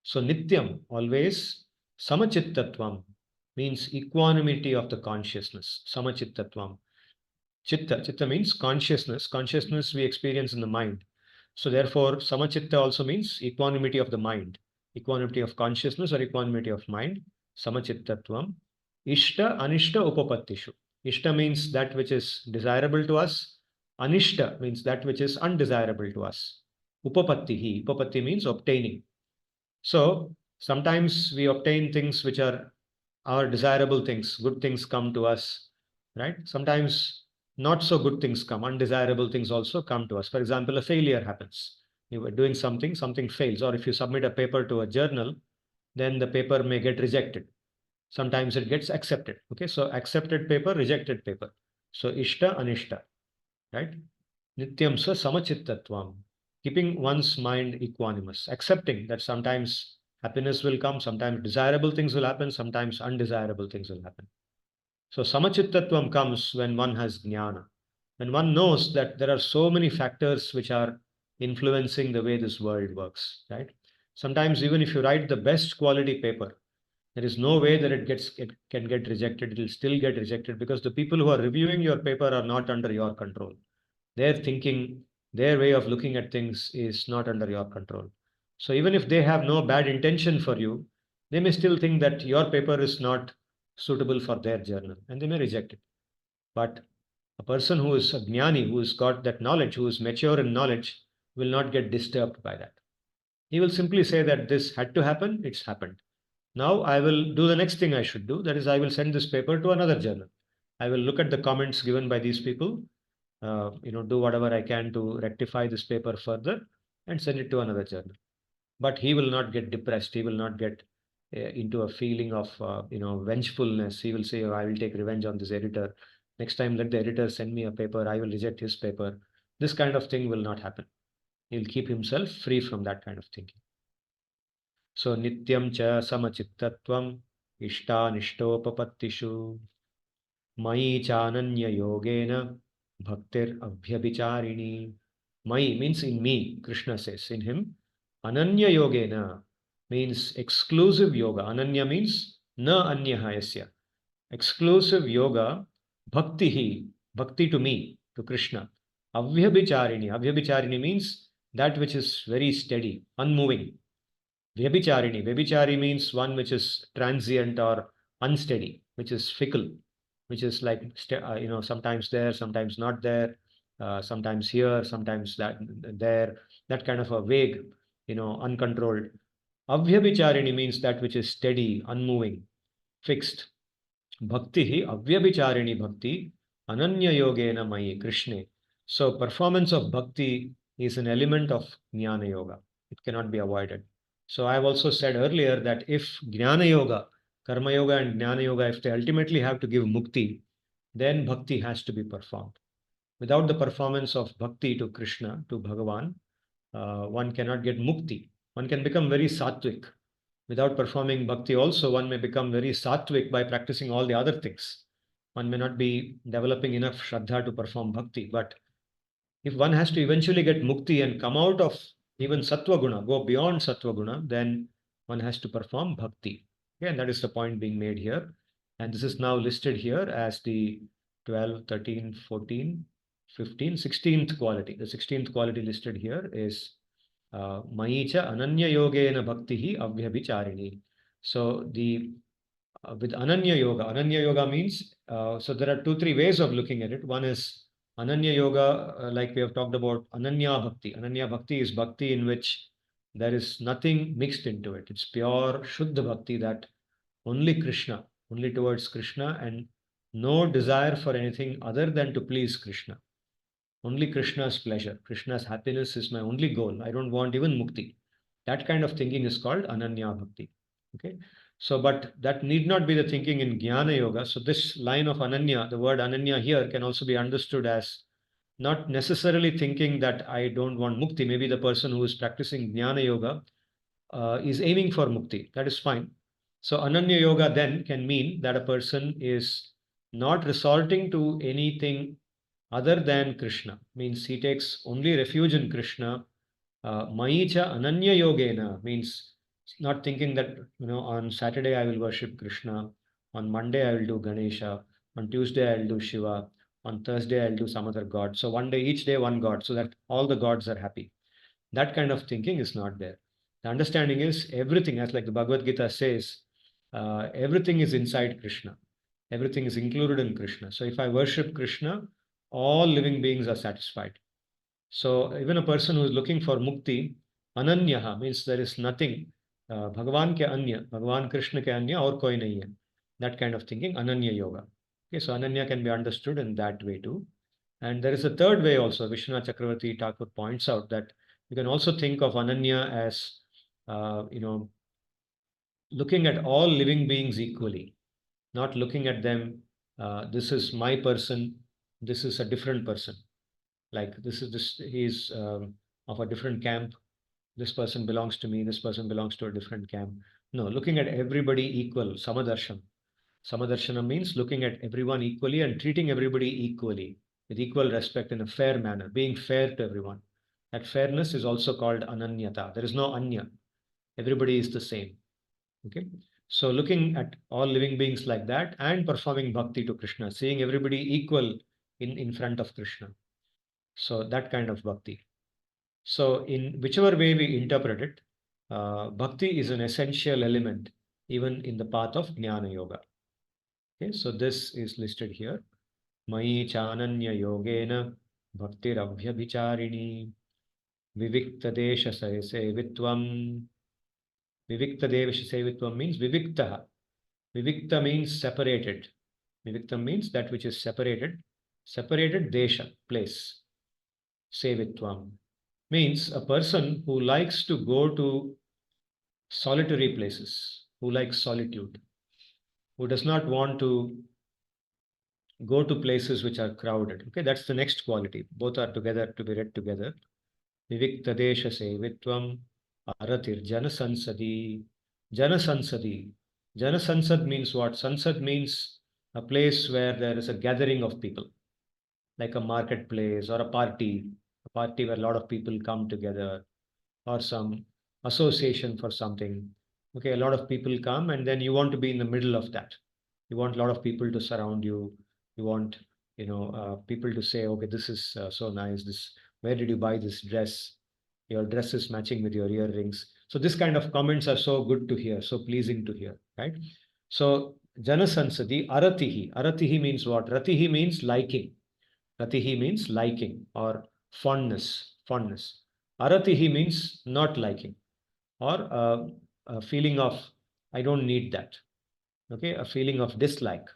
So nityam, always, samachittatvam means equanimity of the consciousness. Samachittatvam. Chitta means consciousness. Consciousness we experience in the mind. So therefore, samachitta also means equanimity of the mind, equanimity of consciousness or equanimity of mind. Samachittatvam. Ishta anishta upapattishu. Ishta means that which is desirable to us. Anishta means that which is undesirable to us. Upapattihi. Upapatti means obtaining. So sometimes we obtain things which are our desirable things. Good things come to us, right? Sometimes not so good things come. Undesirable things also come to us. For example, a failure happens. You were doing something, something fails. Or if you submit a paper to a journal, then the paper may get rejected. Sometimes it gets accepted. Okay, so accepted paper, rejected paper. So ishta, anishta, right? Nityam sa samachittatvam. Keeping one's mind equanimous, accepting that sometimes happiness will come, sometimes desirable things will happen, sometimes undesirable things will happen. So samachittatvam comes when one has jnana. When one knows that there are so many factors which are influencing the way this world works, right? Sometimes even if you write the best quality paper, there is no way that it can get rejected. It will still get rejected because the people who are reviewing your paper are not under your control. Their thinking, their way of looking at things is not under your control. So even if they have no bad intention for you, they may still think that your paper is not suitable for their journal and they may reject it. But a person who is a jnani, who has got that knowledge, who is mature in knowledge, will not get disturbed by that. He will simply say that this had to happen, it's happened. Now I will do the next thing I should do. That is, I will send this paper to another journal. I will look at the comments given by these people, do whatever I can to rectify this paper further and send it to another journal. But he will not get depressed. He will not get into a feeling of, vengefulness. He will say, oh, I will take revenge on this editor. Next time, let the editor send me a paper. I will reject his paper. This kind of thing will not happen. He'll keep himself free from that kind of thinking. So nityam cha samachittatvam ishtanishtopapatishu Mai chananya yogena bhaktir abhyabicharini. Mai means in me, Krishna says in him. Ananya yogena means exclusive yoga. Ananya means na anyaha yasya. Exclusive yoga, bhakti, bhakti to me, to Krishna. Avyabhicharini. Avyabhicharini means that which is very steady, unmoving. Vyabhicharini. Vyabhichari means one which is transient or unsteady, which is fickle, which is like, sometimes there, sometimes not there, sometimes here, sometimes that there, that kind of a vague, uncontrolled. Avyabhicharini means that which is steady, unmoving, fixed. Bhakti, avyabhicharini bhakti, ananya yogena mayi, Krishna. So performance of bhakti is an element of jnana yoga. It cannot be avoided. So I have also said earlier that if jnana yoga, karma yoga and jnana yoga, if they ultimately have to give mukti, then bhakti has to be performed. Without the performance of bhakti to Krishna, to Bhagavan, one cannot get mukti. One can become very sattvic. Without performing bhakti also, one may become very sattvic by practicing all the other things. One may not be developing enough shraddha to perform bhakti, but if one has to eventually get mukti and come out of even sattva guna, go beyond sattva guna, then one has to perform bhakti. Okay, and that is the point being made here. And this is now listed here as the 12, 13, 14, 15, 16th quality. The 16th quality listed here is Maicha Ananya Yogena Bhaktihi Avyabhicharini. So the with Ananya Yoga means, so there are two, three ways of looking at it. One is Ananya Yoga, like we have talked about, Ananya Bhakti. Ananya Bhakti is bhakti in which there is nothing mixed into it. It's pure Shuddha Bhakti, that only Krishna, only towards Krishna, and no desire for anything other than to please Krishna. Only Krishna's pleasure, Krishna's happiness is my only goal. I don't want even mukti. That kind of thinking is called Ananya Bhakti. Okay. So, but that need not be the thinking in Jnana Yoga. So, this line of Ananya, the word Ananya here can also be understood as not necessarily thinking that I don't want mukti. Maybe the person who is practicing Jnana Yoga is aiming for mukti. That is fine. So, Ananya Yoga then can mean that a person is not resorting to anything other than Krishna. Means he takes only refuge in Krishna. Maicha Ananya Yogena means not thinking that, on Saturday I will worship Krishna, on Monday I will do Ganesha, on Tuesday I will do Shiva, on Thursday I will do some other god. So one day, each day one god, so that all the gods are happy. That kind of thinking is not there. The understanding is everything, as like the Bhagavad-Gita says, everything is inside Krishna. Everything is included in Krishna. So if I worship Krishna, all living beings are satisfied. So even a person who is looking for mukti, ananyaha means there is nothing. Bhagavan ke anya, Bhagavan Krishna ke anya aur koi nahi hai. That kind of thinking, ananya yoga. Okay, so ananya can be understood in that way too. And there is a third way also. Vishwanath Chakravarti Thakur points out that you can also think of ananya as, looking at all living beings equally, not looking at them. This is my person. This is a different person. Like this. He is of a different camp. This person belongs to me. This person belongs to a different camp. No, looking at everybody equal. Samadarsham. Samadarshana means looking at everyone equally and treating everybody equally with equal respect in a fair manner, being fair to everyone. That fairness is also called ananyata. There is no anya. Everybody is the same. Okay. So looking at all living beings like that and performing bhakti to Krishna, seeing everybody equal in front of Krishna. So that kind of bhakti. So in whichever way we interpret it, bhakti is an essential element even in the path of Jnana Yoga. Okay, so this is listed here. Mayi chananya yogena bhaktirabhyabhicharini vivikta desha sevitvam. Vivikta desha sevitvam means vivikta. Vivikta means separated. Viviktam means that which is separated. Separated desha, place. Sevitvam means a person who likes to go to solitary places, who likes solitude, who does not want to go to places which are crowded. Okay, that's the next quality. Both are together to be read together. Vivikta desha sevitvam aratir jana sansadi. Jana sansadi. Jana sansad means what? Sansad means a place where there is a gathering of people, like a marketplace or a party where a lot of people come together, or some association for something. Okay, a lot of people come, and then you want to be in the middle of that. You want a lot of people to surround you. You want, people to say, okay, this is so nice. This, where did you buy this dress? Your dress is matching with your earrings. So this kind of comments are so good to hear, so pleasing to hear, right? So Janasansadi, Aratihi. Aratihi means what? Ratihi means liking. Ratihi means liking or fondness. Fondness. Aratihi means not liking or a feeling of I don't need that. Okay, a feeling of dislike.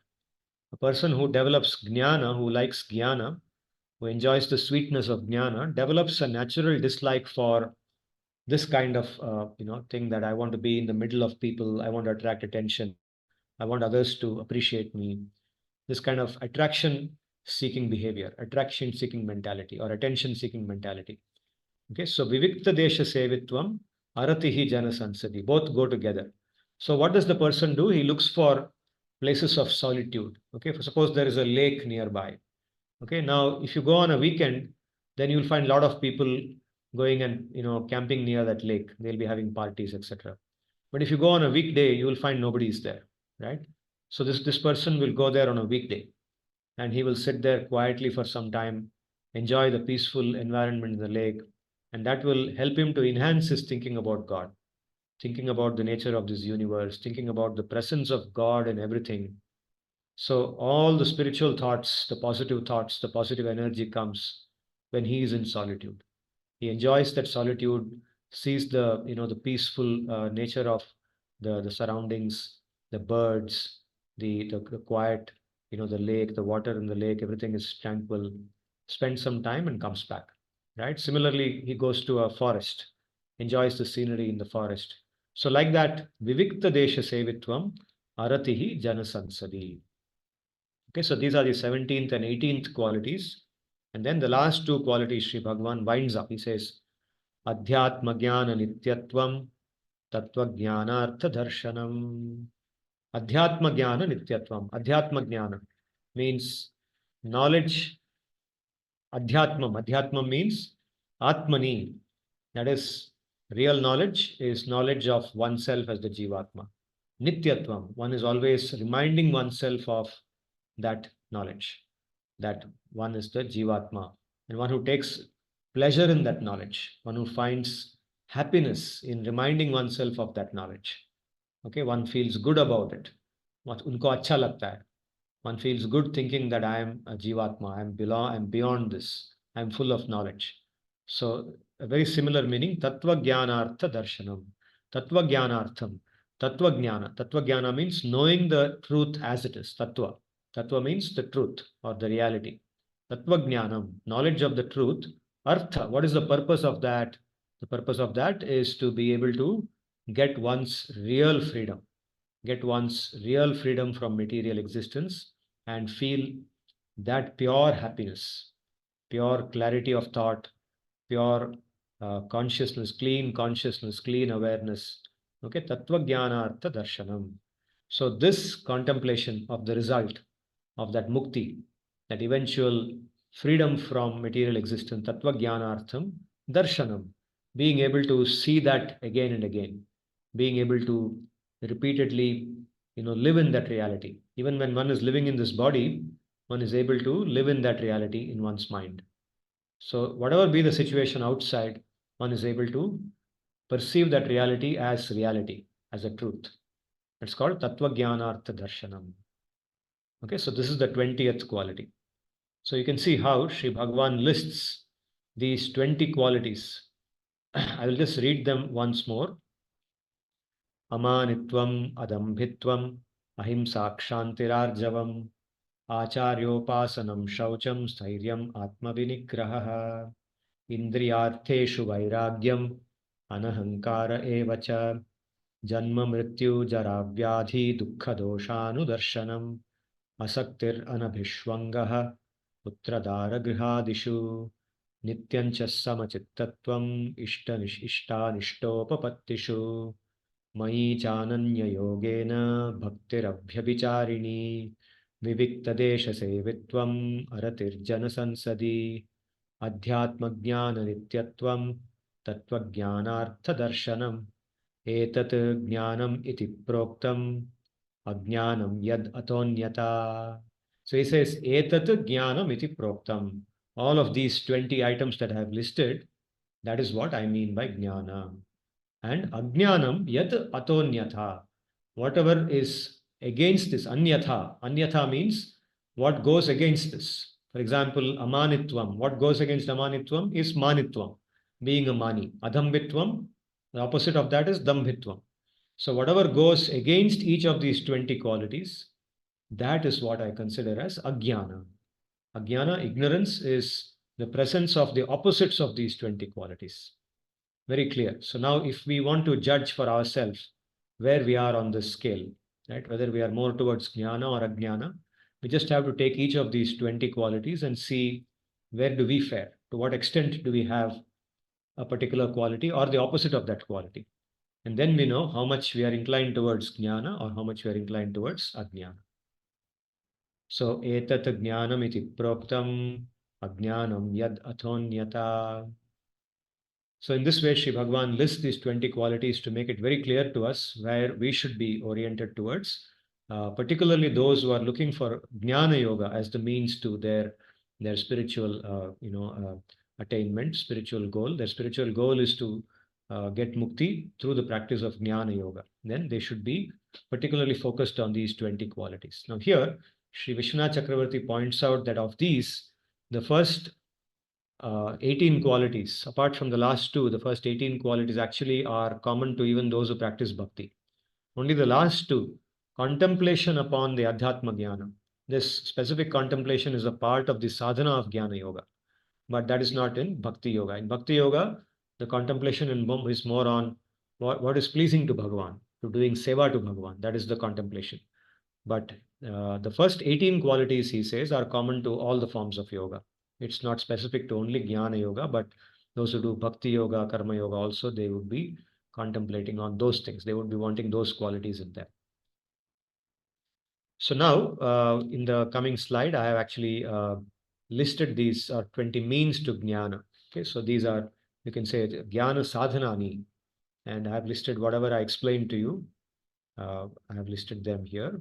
A person who develops jnana, who likes jnana, who enjoys the sweetness of jnana, develops a natural dislike for this kind of thing that I want to be in the middle of people. I want to attract attention. I want others to appreciate me. This kind of attraction seeking behavior, attraction seeking mentality, or attention seeking mentality. Okay, so Vivikta Desha Sevitvam, Aratihi Jana Sansadi, both go together. So what does the person do? He looks for places of solitude. Okay, for suppose there is a lake nearby. Okay, now if you go on a weekend, then you'll find a lot of people going and camping near that lake. They'll be having parties, etc. But if you go on a weekday, you will find nobody is there, right? So this person will go there on a weekday, and he will sit there quietly for some time, enjoy the peaceful environment in the lake, and that will help him to enhance his thinking about God, thinking about the nature of this universe, thinking about the presence of God in everything. So all the spiritual thoughts, the positive energy comes when he is in solitude. He enjoys that solitude, sees the peaceful nature of the surroundings, the birds, the quiet, the lake, the water in the lake, everything is tranquil. Spends some time and comes back, right? Similarly, he goes to a forest, enjoys the scenery in the forest. So like that, vivikta desha sevitvam aratihi janasansadi. Okay, so these are the 17th and 18th qualities. And then the last two qualities, Sri Bhagavan winds up. He says, Adhyatma Jnana Nityatvam Tattva Jnanartha Darshanam. Adhyatma Jnana Nityatvam. Adhyatma Jnana means knowledge. Adhyatmam. Adhyatmam means Atmani. That is, real knowledge is knowledge of oneself as the Jivatma. Nityatvam. One is always reminding oneself of that knowledge, that one is the Jivatma, and one who takes pleasure in that knowledge, one who finds happiness in reminding oneself of that knowledge. Okay, one feels good about it. Unko acha lagta hai. One feels good thinking that I am a Jivatma, I am beyond this, I am full of knowledge. So a very similar meaning, Tattva Jnanartha Darshanam. Tattva Jnanartham. Tattva Jnana. Tattva Jnana means knowing the truth as it is. Tattva. Tattva means the truth or the reality. Tattva Jnanam, knowledge of the truth. Artha, what is the purpose of that? The purpose of that is to be able to get one's real freedom, get one's real freedom from material existence and feel that pure happiness, pure clarity of thought, pure consciousness, clean awareness. Okay, Tattva Jnanartha Darshanam. So, this contemplation of the result of that mukti, that eventual freedom from material existence, Tattva Jnanartham Darshanam, being able to see that again and again, being able to repeatedly live in that reality. Even when one is living in this body, one is able to live in that reality in one's mind. So, whatever be the situation outside, one is able to perceive that reality, as a truth. It's called Tattva Jnanartha Darshanam. Okay, so this is the 20th quality. So you can see how Sri Bhagavan lists these 20 qualities. I will just read them once more. Amanitvam, Adambhitvam, Ahimsa Kshantirarjavam, Acharyopasanam Shaucham Stairyam Atmavinigraha, Indriyartheshu Vairagyam, Anahankara Evacha, Janma Mrityu Jara Vyadhi Dukkha Doshanudarshanam, Asaktir Anabhishwangaha, Putradara Grihadishu, Nityancha Samachittatvam, Ishtanishtopapatishu, Mayi Chananya Yogena, Bhaktirabhyabhicharini, Viviktadesha Sevitvam, Aratirjana Sansadi, Adhyatmajnana Nityatvam, Tattvajnanartha Darshanam, Etat Jnanam iti Proktam, Ajnanam yad atonyata. So he says, Etat Jnanam iti Proktam. All of these 20 items that I have listed, that is what I mean by Jnana. And Ajnanam yad atonyatha. Whatever is against this, anyatha. Anyatha means what goes against this. For example, amanitvam. What goes against amanitvam is manitvam, being a mani. Adambhitvam, the opposite of that is dambhitvam. So whatever goes against each of these 20 qualities, that is what I consider as ajnana. Ajnana, ignorance, is the presence of the opposites of these 20 qualities. Very clear. So now if we want to judge for ourselves where we are on this scale, right, whether we are more towards jnana or ajnana, we just have to take each of these 20 qualities and see where do we fare, to what extent do we have a particular quality or the opposite of that quality. And then we know how much we are inclined towards jnana or how much we are inclined towards ajnana. So, etat jnanam iti proktam ajnanam yad athonyata. So, in this way, Sri Bhagavan lists these 20 qualities to make it very clear to us where we should be oriented towards, particularly those who are looking for Jnana Yoga as the means to their spiritual, attainment, spiritual goal. Their spiritual goal is to get mukti through the practice of Jnana Yoga. Then they should be particularly focused on these 20 qualities. Now, here, Sri Vishwanath Chakravarti points out that of these, the first 18 qualities, apart from the last two, the first 18 qualities actually are common to even those who practice bhakti. Only the last two, contemplation upon the Adhyatma Jnana. This specific contemplation is a part of the sadhana of Jnana Yoga, but that is not in Bhakti Yoga. In Bhakti Yoga, the contemplation is more on what is pleasing to Bhagavan, to doing seva to Bhagavan. That is the contemplation. But the first 18 qualities, he says, are common to all the forms of yoga. It's not specific to only Jnana Yoga, but those who do Bhakti Yoga, Karma Yoga also, they would be contemplating on those things. They would be wanting those qualities in them. So now, in the coming slide, I have actually listed these 20 means to Jnana. Okay, so these are, you can say, Jnana Sadhanani. And I have listed whatever I explained to you. I have listed them here.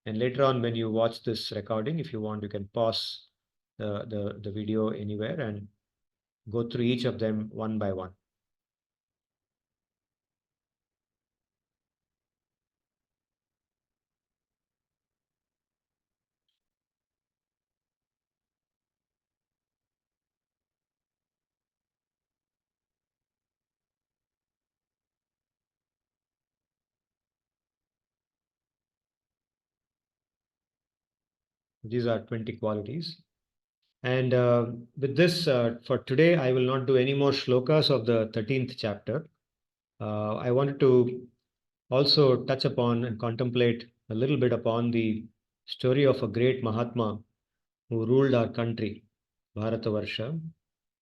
And later on, when you watch this recording, if you want, you can pause the video anywhere and go through each of them one by one. These are 20 qualities. And with this, for today, I will not do any more shlokas of the 13th chapter. I wanted to also touch upon and contemplate a little bit upon the story of a great Mahatma who ruled our country, Bharatavarsha,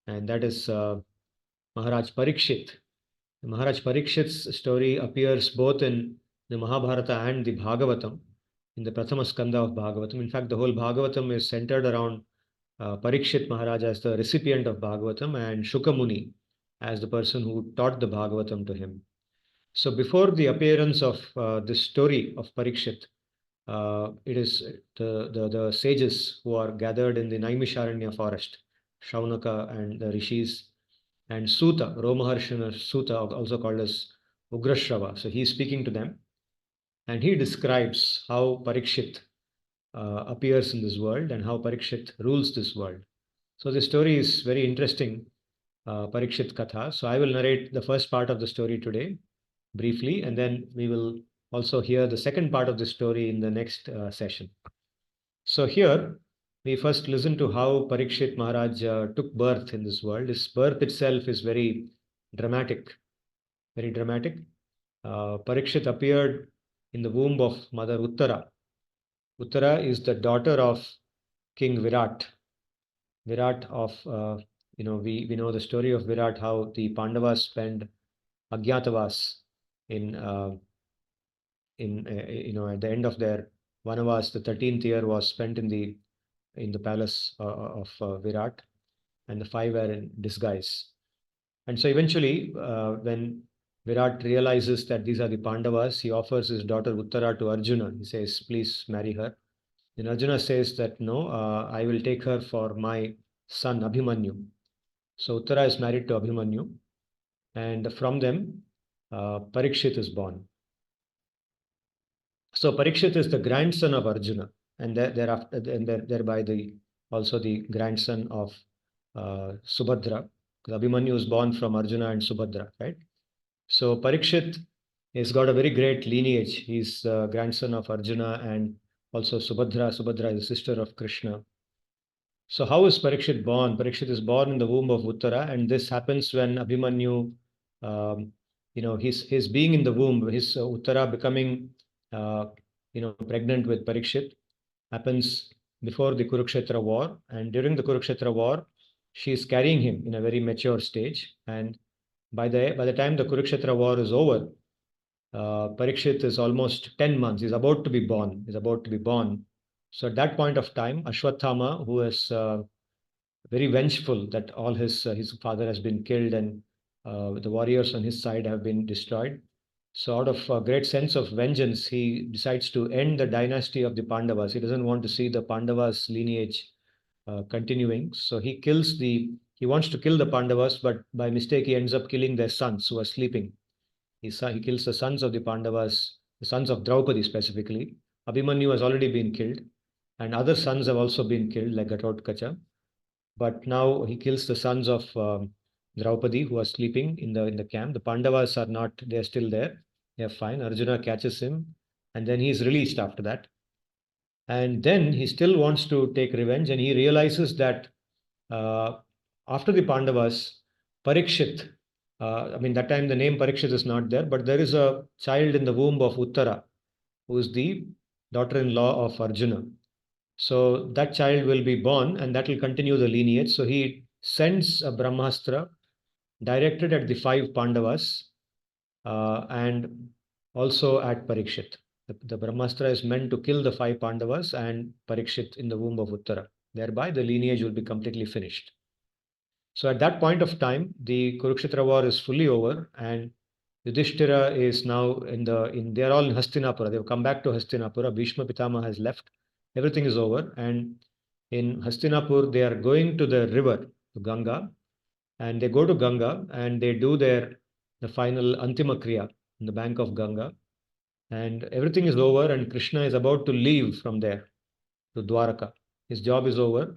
and that is Maharaj Parikshit. Maharaj Parikshit's story appears both in the Mahabharata and the Bhagavatam, in the Prathama Skanda of Bhagavatam. In fact, the whole Bhagavatam is centered around Parikshit Maharaj as the recipient of Bhagavatam and Shuka Muni as the person who taught the Bhagavatam to him. So before the appearance of this story of Parikshit, it is the sages who are gathered in the Naimisharanya forest, Shaunaka and the rishis, and Suta, Romaharshana Suta, also called as Ugrashrava. So he is speaking to them, and he describes how Parikshit appears in this world and how Parikshit rules this world. So the story is very interesting, Parikshit Katha. So I will narrate the first part of the story today briefly, and then we will also hear the second part of the story in the next session. So here we first listen to how Parikshit Maharaj took birth in this world. His birth itself is very dramatic, very dramatic. Parikshit appeared in the womb of Mother Uttara. Uttara is the daughter of King Virat. Virat of, we know the story of Virat, how the Pandavas spend Agyatavas in, at the end of their Vanavas, the 13th year was spent in the palace of Virat, and the 5 were in disguise. And so eventually, when Virat realizes that these are the Pandavas, he offers his daughter Uttara to Arjuna. He says, please marry her. Then Arjuna says that, no, I will take her for my son Abhimanyu. So Uttara is married to Abhimanyu, and from them, Parikshit is born. So Parikshit is the grandson of Arjuna, and thereafter, and thereby also the grandson of Subhadra. Because Abhimanyu is born from Arjuna and Subhadra, right? So Parikshit has got a very great lineage. He's the grandson of Arjuna and also Subhadra. Subhadra is the sister of Krishna. So how is Parikshit born? Parikshit is born in the womb of Uttara, and this happens when Abhimanyu, his being in the womb, his Uttara becoming, pregnant with Parikshit happens before the Kurukshetra war, and during the Kurukshetra war, she is carrying him in a very mature stage, and by the time the Kurukshetra war is over, Parikshit is almost 10 months. He's about to be born. So at that point of time, Ashwathama, who is very vengeful that all his father has been killed and the warriors on his side have been destroyed. So out of a great sense of vengeance, he decides to end the dynasty of the Pandavas. He doesn't want to see the Pandavas lineage continuing. So he wants to kill the Pandavas, but by mistake he ends up killing their sons who are sleeping. He kills the sons of the Pandavas, the sons of Draupadi specifically. Abhimanyu has already been killed, and other sons have also been killed, like Ghatotkacha. But now he kills the sons of Draupadi, who are sleeping in the camp. The Pandavas are not; they are still there. They are fine. Arjuna catches him, and then he is released after that. And then he still wants to take revenge, and he realizes that after the Pandavas, Parikshit, that time the name Parikshit is not there, but there is a child in the womb of Uttara, who is the daughter-in-law of Arjuna. So that child will be born, and that will continue the lineage. So he sends a Brahmastra directed at the 5 Pandavas and also at Parikshit. The Brahmastra is meant to kill the 5 Pandavas and Parikshit in the womb of Uttara. Thereby, the lineage will be completely finished. So at that point of time, the Kurukshetra war is fully over, and Yudhishthira is now they are all in Hastinapura. They've come back to Hastinapura. Bhishma Pitama has left. Everything is over, and in Hastinapur, they are going to the river, to Ganga, and they go to Ganga and they do the final Antima Kriya on the bank of Ganga, and everything is over, and Krishna is about to leave from there to Dwaraka. His job is over,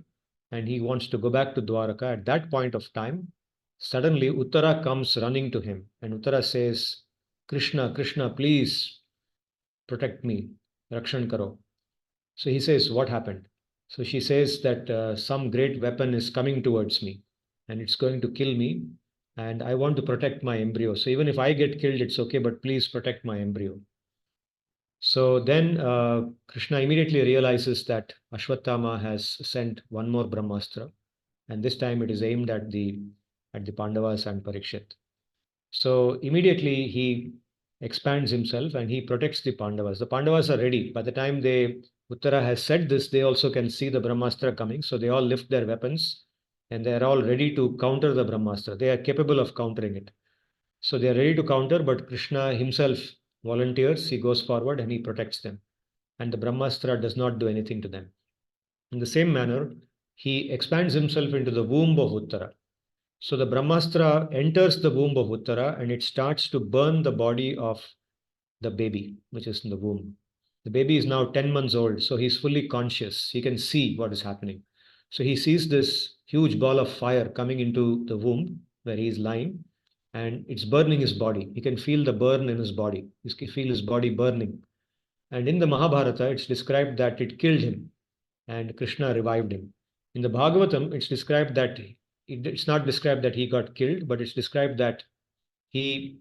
and he wants to go back to Dwaraka. At that point of time, suddenly Uttara comes running to him, and Uttara says, Krishna, Krishna, please protect me, Rakshan Karo. So he says, what happened? So she says that some great weapon is coming towards me and it's going to kill me, and I want to protect my embryo. So even if I get killed, it's okay, but please protect my embryo. So then Krishna immediately realizes that Ashwatthama has sent one more Brahmastra, and this time it is aimed at the Pandavas and Parikshit. So immediately he expands himself and he protects the Pandavas. The Pandavas are ready. By the time Uttara has said this, they also can see the Brahmastra coming. So they all lift their weapons and they are all ready to counter the Brahmastra. They are capable of countering it. So they are ready to counter, but Krishna himself volunteers. He goes forward and he protects them. And the Brahmastra does not do anything to them. In the same manner, he expands himself into the womb of Uttara. So the Brahmastra enters the womb of Uttara and it starts to burn the body of the baby, which is in the womb. The baby is now 10 months old, so he's fully conscious. He can see what is happening. So he sees this huge ball of fire coming into the womb where he is lying, and it's burning his body. He can feel the burn in his body. He can feel his body burning. And in the Mahabharata, it's described that it killed him and Krishna revived him. In the Bhagavatam, it's described that it's not described that he got killed, but it's described that he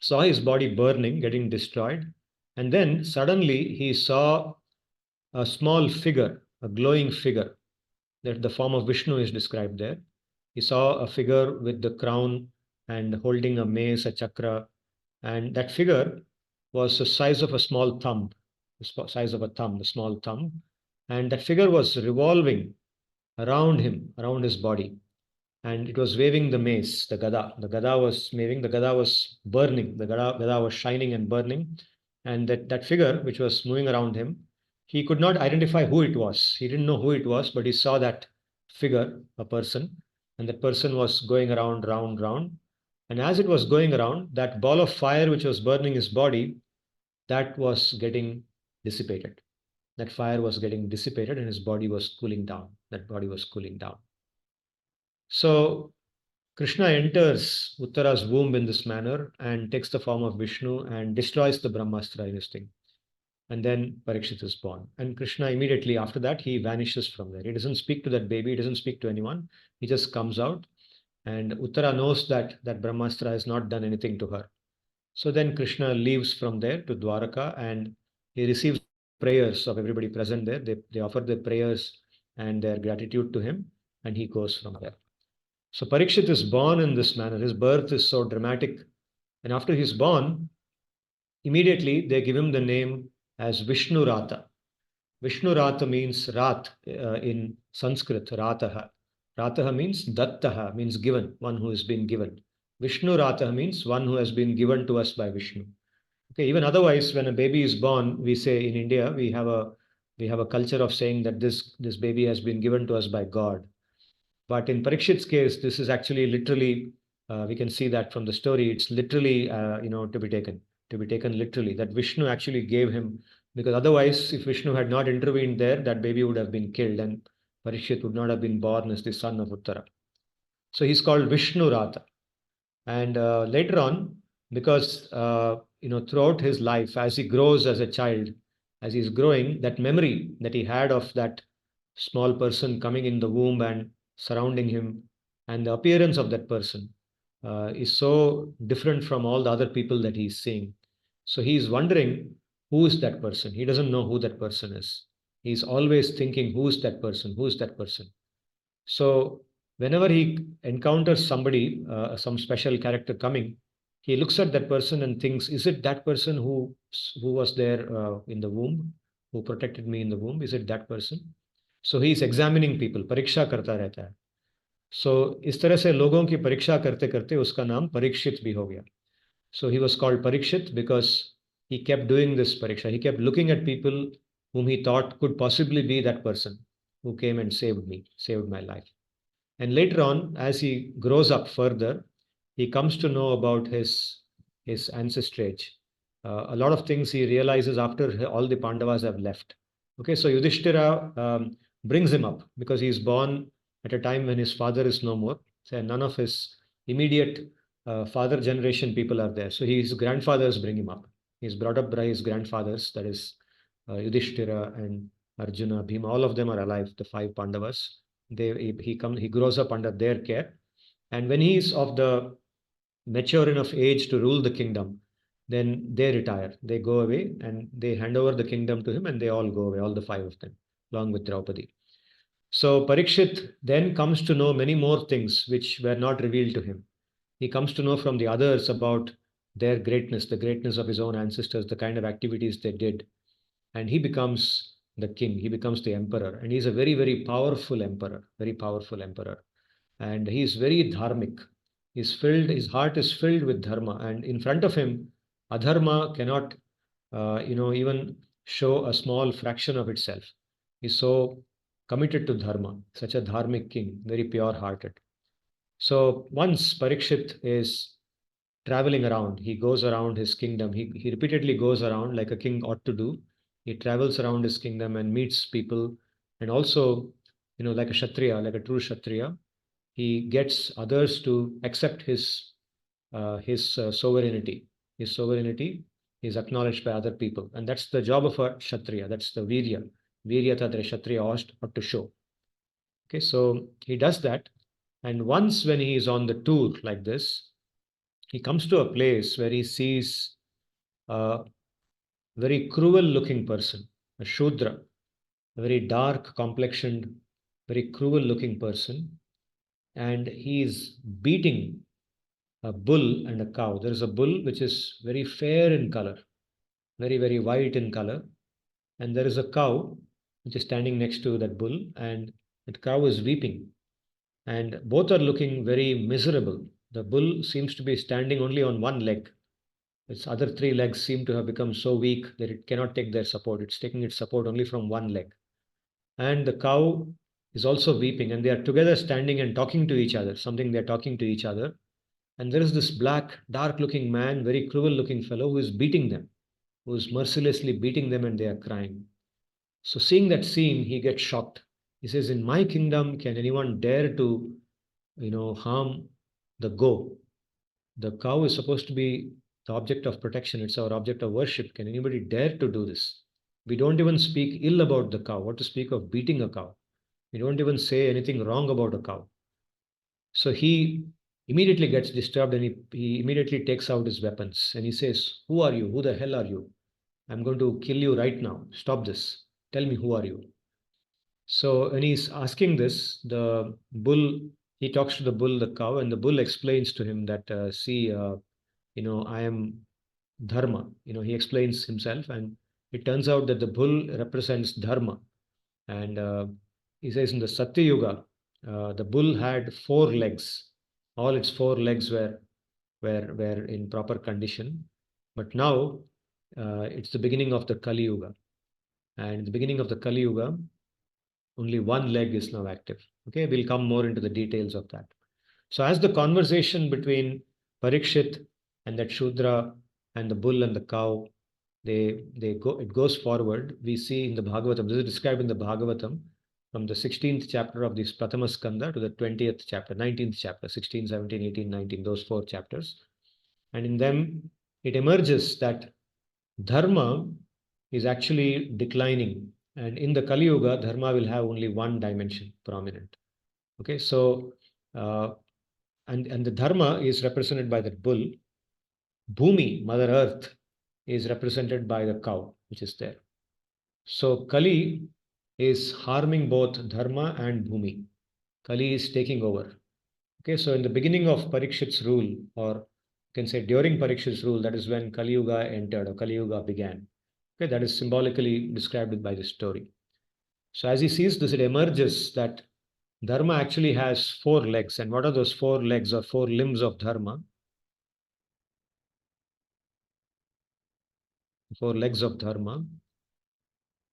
saw his body burning, getting destroyed, and then suddenly he saw a small figure, a glowing figure, that the form of Vishnu is described there. He saw a figure with the crown and holding a mace, a chakra, and that figure was the size of a small thumb, the size of a thumb, a small thumb, and that figure was revolving around him, around his body, and it was waving the mace, the gada. The gada was waving, the gada was burning, the gada was shining and burning. And that figure, which was moving around him, he could not identify who it was. He didn't know who it was, but he saw that figure, a person, and that person was going around, round, round. And as it was going around, that ball of fire which was burning his body, that was getting dissipated. That fire was getting dissipated and his body was cooling down. That body was cooling down. So Krishna enters Uttara's womb in this manner and takes the form of Vishnu and destroys the Brahmastra in his thing. And then Parikshit is born. And Krishna immediately after that, he vanishes from there. He doesn't speak to that baby, he doesn't speak to anyone. He just comes out. And Uttara knows that that Brahmastra has not done anything to her. So then Krishna leaves from there to Dwaraka and he receives prayers of everybody present there. They offer their prayers and their gratitude to him, and he goes from there. So Parikshit is born in this manner. His birth is so dramatic. And after he's born, immediately they give him the name as Vishnu Rata. Vishnu Rata means Rat in Sanskrit, Rataha. Rataha means Dattaha, means given, one who has been given. Vishnu Rataha means one who has been given to us by Vishnu. Okay, even otherwise, when a baby is born, we say in India, we have a culture of saying that this baby has been given to us by God. But in Parikshit's case, this is actually literally, we can see that from the story, it's literally, to be taken literally, that Vishnu actually gave him, because otherwise, if Vishnu had not intervened there, that baby would have been killed and Parikshit would not have been born as the son of Uttara. So he's called Vishnu Rata. And later on, because throughout his life, as he grows as a child, as he's growing, that memory that he had of that small person coming in the womb and surrounding him, and the appearance of that person is so different from all the other people that he's seeing. So he's wondering, who is that person? He doesn't know who that person is. He's always thinking, who is that person? Who is that person? So whenever he encounters somebody, some special character coming, he looks at that person and thinks, is it that person who was there in the womb, who protected me in the womb? Is it that person? So he is examining people, परीक्षा करता रहता है. So इस तरह से लोगों की परीक्षा करते करते उसका नाम परीक्षित भी हो गया. So he was called Parikshit because he kept doing this pariksha. He kept looking at people whom he thought could possibly be that person who came and saved me, saved my life. And later on, as he grows up further, he comes to know about his ancestry. A lot of things he realizes after all the Pandavas have left. Okay, so Yudhishthira brings him up because he is born at a time when his father is no more. So none of his immediate father generation people are there. So his grandfathers bring him up. He's brought up by his grandfathers, that is Yudhishthira and Arjuna, Bhima, all of them are alive, the five Pandavas. He grows up under their care. And when he is of the mature enough age to rule the kingdom, then they retire. They go away and they hand over the kingdom to him, and they all go away, all the five of them, along with Draupadi. So Parikshit then comes to know many more things which were not revealed to him. He comes to know from the others about their greatness, the greatness of his own ancestors, the kind of activities they did. And he becomes the king, he becomes the emperor. And he's a very, very powerful emperor, very powerful emperor. And he's very dharmic. His heart is filled with dharma. And in front of him, adharma cannot, even show a small fraction of itself. He's so committed to dharma, such a dharmic king, very pure hearted. So once Parikshit is traveling around, he goes around his kingdom. He repeatedly goes around like a king ought to do. He travels around his kingdom and meets people, and also, like a Kshatriya, like a true Kshatriya, he gets others to accept his sovereignty. His sovereignty is acknowledged by other people, and that's the job of a Kshatriya. That's the virya. Virya that a Kshatriya ought to show. Okay, so he does that, and once when he is on the tour like this, he comes to a place where he sees a very cruel looking person, a Shudra, a very dark complexioned, very cruel looking person, and he is beating a bull and a cow. There is a bull which is very fair in color, very, very white in color, and there is a cow which is standing next to that bull, and that cow is weeping, and both are looking very miserable. The bull seems to be standing only on one leg. Its other three legs seem to have become so weak that it cannot take their support. It's taking its support only from one leg. And the cow is also weeping, and they are together standing and talking to each other, something they're talking to each other. And there is this black, dark looking man, very cruel looking fellow who is beating them, who is mercilessly beating them, and they are crying. So, seeing that scene, he gets shocked. He says, in my kingdom, can anyone dare to, harm the go? The cow is supposed to be the object of protection. It's our object of worship. Can anybody dare to do this? We don't even speak ill about the cow. What to speak of beating a cow? We don't even say anything wrong about a cow. So he immediately gets disturbed, and he immediately takes out his weapons and he says, who are you? Who the hell are you? I'm going to kill you right now. Stop this. Tell me, who are you? So when he's asking this, the bull, he talks to the bull, the cow, and the bull explains to him that, see, I am Dharma. He explains himself, and it turns out that the bull represents Dharma. And he says in the Satya Yuga, the bull had four legs. All its four legs were in proper condition. But now it's the beginning of the Kali Yuga. And in the beginning of the Kali Yuga, only one leg is now active. Okay, we'll come more into the details of that. So as the conversation between Parikshit and that Shudra and the bull and the cow, it goes forward. We see in the Bhagavatam, this is described in the Bhagavatam, from the 16th chapter of this Pratama Skanda to the 20th chapter, 19th chapter, 16, 17, 18, 19, those four chapters. And in them, it emerges that dharma is actually declining. And in the Kali Yuga, dharma will have only one dimension prominent. Okay, so, and the dharma is represented by the bull. Bhumi, Mother Earth, is represented by the cow, which is there. So Kali is harming both dharma and bhumi. Kali is taking over. Okay, so in the beginning of Parikshit's rule, or you can say during Parikshit's rule, that is when Kali Yuga entered, or Kali Yuga began. Okay, that is symbolically described by this story. So as he sees this, it emerges that dharma actually has four legs. And what are those four legs or four limbs of dharma? Four legs of dharma: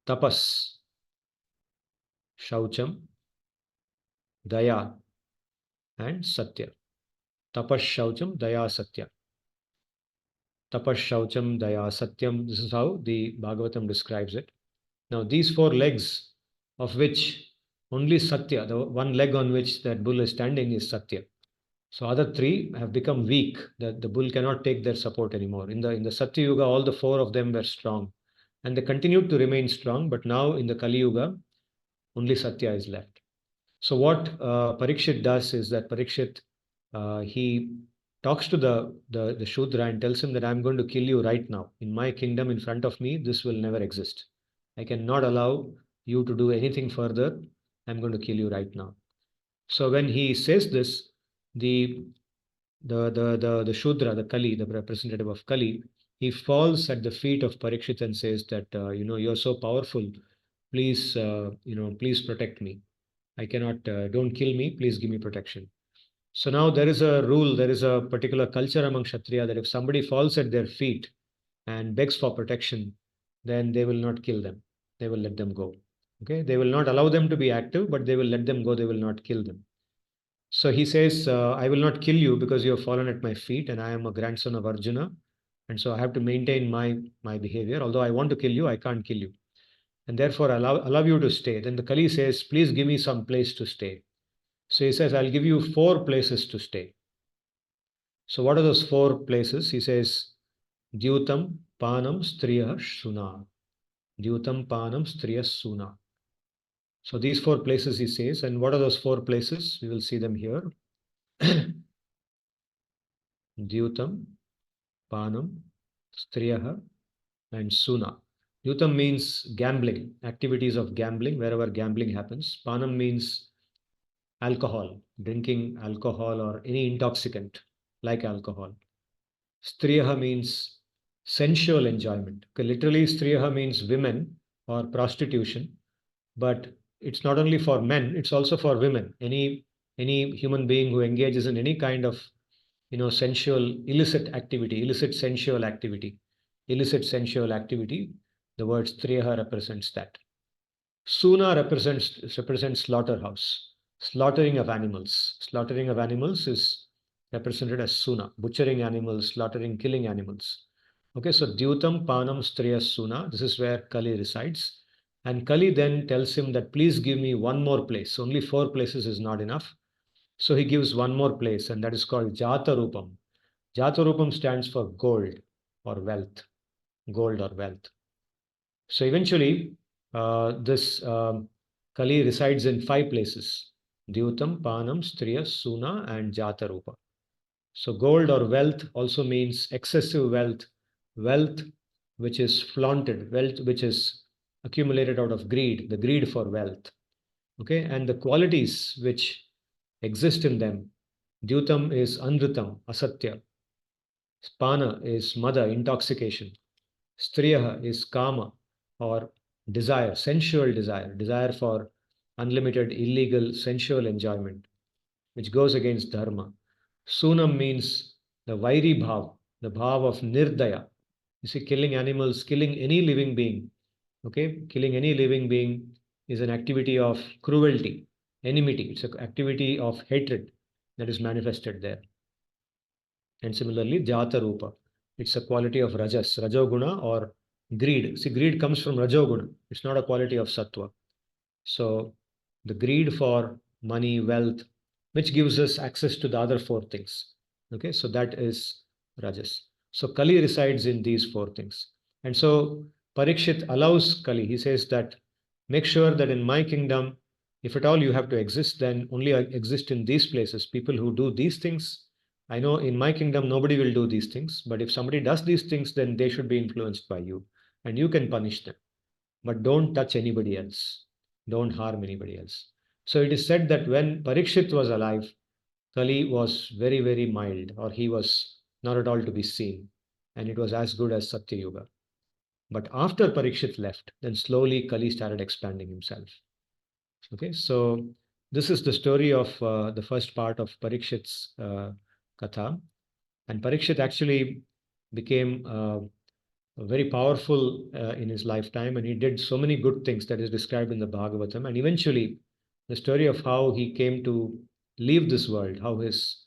tapas, shaucham, daya, and satya. Tapas, shaucham, daya, satya. Tapas, shaucham, daya, satyam. This is how the Bhagavatam describes it. Now, these four legs, of which only satya, the one leg on which that bull is standing, is satya. So other three have become weak. The bull cannot take their support anymore. In the Satya Yuga, all the four of them were strong. And they continued to remain strong, but now in the Kali Yuga, only Satya is left. So what Parikshit does is that Parikshit, he talks to the Shudra and tells him that I'm going to kill you right now. In my kingdom in front of me, this will never exist. I cannot allow you to do anything further. I'm going to kill you right now. So when he says this, the the Shudra, the Kali, the representative of Kali, he falls at the feet of Parikshit and says that you're so powerful. Please, please protect me. I cannot. Don't kill me. Please give me protection. So now there is a rule. There is a particular culture among Kshatriya that if somebody falls at their feet and begs for protection, then they will not kill them. They will let them go. Okay, they will not allow them to be active, but they will let them go. They will not kill them. So he says, I will not kill you because you have fallen at my feet, and I am a grandson of Arjuna. And so I have to maintain my behavior. Although I want to kill you, I can't kill you. And therefore, allow you to stay. Then the Kali says, please give me some place to stay. So he says, I'll give you 4 places to stay. So what are those 4 places? He says, Dyutam, Panam, Striya, Suna. Dyutam, Panam, Striya, Suna. So these 4 places he says, and what are those 4 places? We will see them here. Dyutam, Panam, Striyaha, and Suna. Yutam means gambling, activities of gambling, wherever gambling happens. Panam means alcohol, drinking alcohol or any intoxicant like alcohol. Striyaha means sensual enjoyment. Okay, literally, Striyaha means women or prostitution, but it's not only for men, it's also for women. Any human being who engages in any kind of sensual illicit sensual activity, the word striyaha represents that. Suna represents slaughterhouse, slaughtering of animals is represented as suna, butchering animals, slaughtering, killing animals. Okay, so dyutam panam striya suna, this is where Kali resides. And Kali then tells him that please give me one more place. Only 4 places is not enough. So he gives one more place, and that is called Jata Rupam. Jatarupam stands for gold or wealth, gold or wealth. So eventually, this Kali resides in 5 places: Dyutam, Panam, Striya, Suna, and Jatarupa. So gold or wealth also means excessive wealth, wealth which is flaunted, wealth which is accumulated out of greed, the greed for wealth. Okay, and the qualities which exist in them. Dyutam is Anritam, Asatya. Spana is mother, intoxication. Striyaha is kama or desire, sensual desire, desire for unlimited, illegal, sensual enjoyment, which goes against dharma. Sunam means the vairi bhav, the bhav of nirdaya. You see, killing animals, killing any living being. Okay, killing any living being is an activity of cruelty, enmity. It's an activity of hatred that is manifested there. And similarly, Jata Rupa. It's a quality of Rajas, Rajoguna or greed. See, greed comes from Rajoguna. It's not a quality of Sattva. So the greed for money, wealth, which gives us access to the other 4 things. Okay, so that is Rajas. So Kali resides in these 4 things. And so Parikshit allows Kali. He says that make sure that in my kingdom, if at all you have to exist, then only exist in these places. People who do these things, I know in my kingdom nobody will do these things, but if somebody does these things, then they should be influenced by you and you can punish them. But don't touch anybody else. Don't harm anybody else. So it is said that when Parikshit was alive, Kali was very, very mild, or he was not at all to be seen. And it was as good as Satya Yuga. But after Parikshit left, then slowly Kali started expanding himself. Okay, so this is the story of the first part of Parikshit's Katha. And Parikshit actually became very powerful in his lifetime, and he did so many good things that is described in the Bhagavatam. And eventually, the story of how he came to leave this world, how his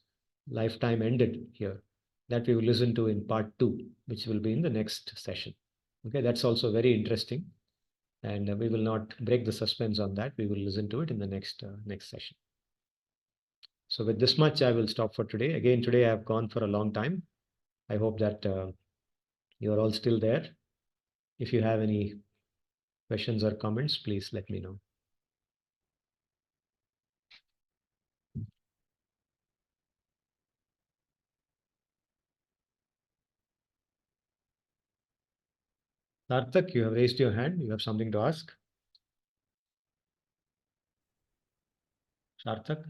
lifetime ended here, that we will listen to in part 2, which will be in the next session. Okay, that's also very interesting, and we will not break the suspense on that. We will listen to it in the next session. So with this much, I will stop for today. Again, today I have gone for a long time. I hope that you are all still there. If you have any questions or comments, please let me know. Sarthak, you have raised your hand. You have something to ask? Sarthak?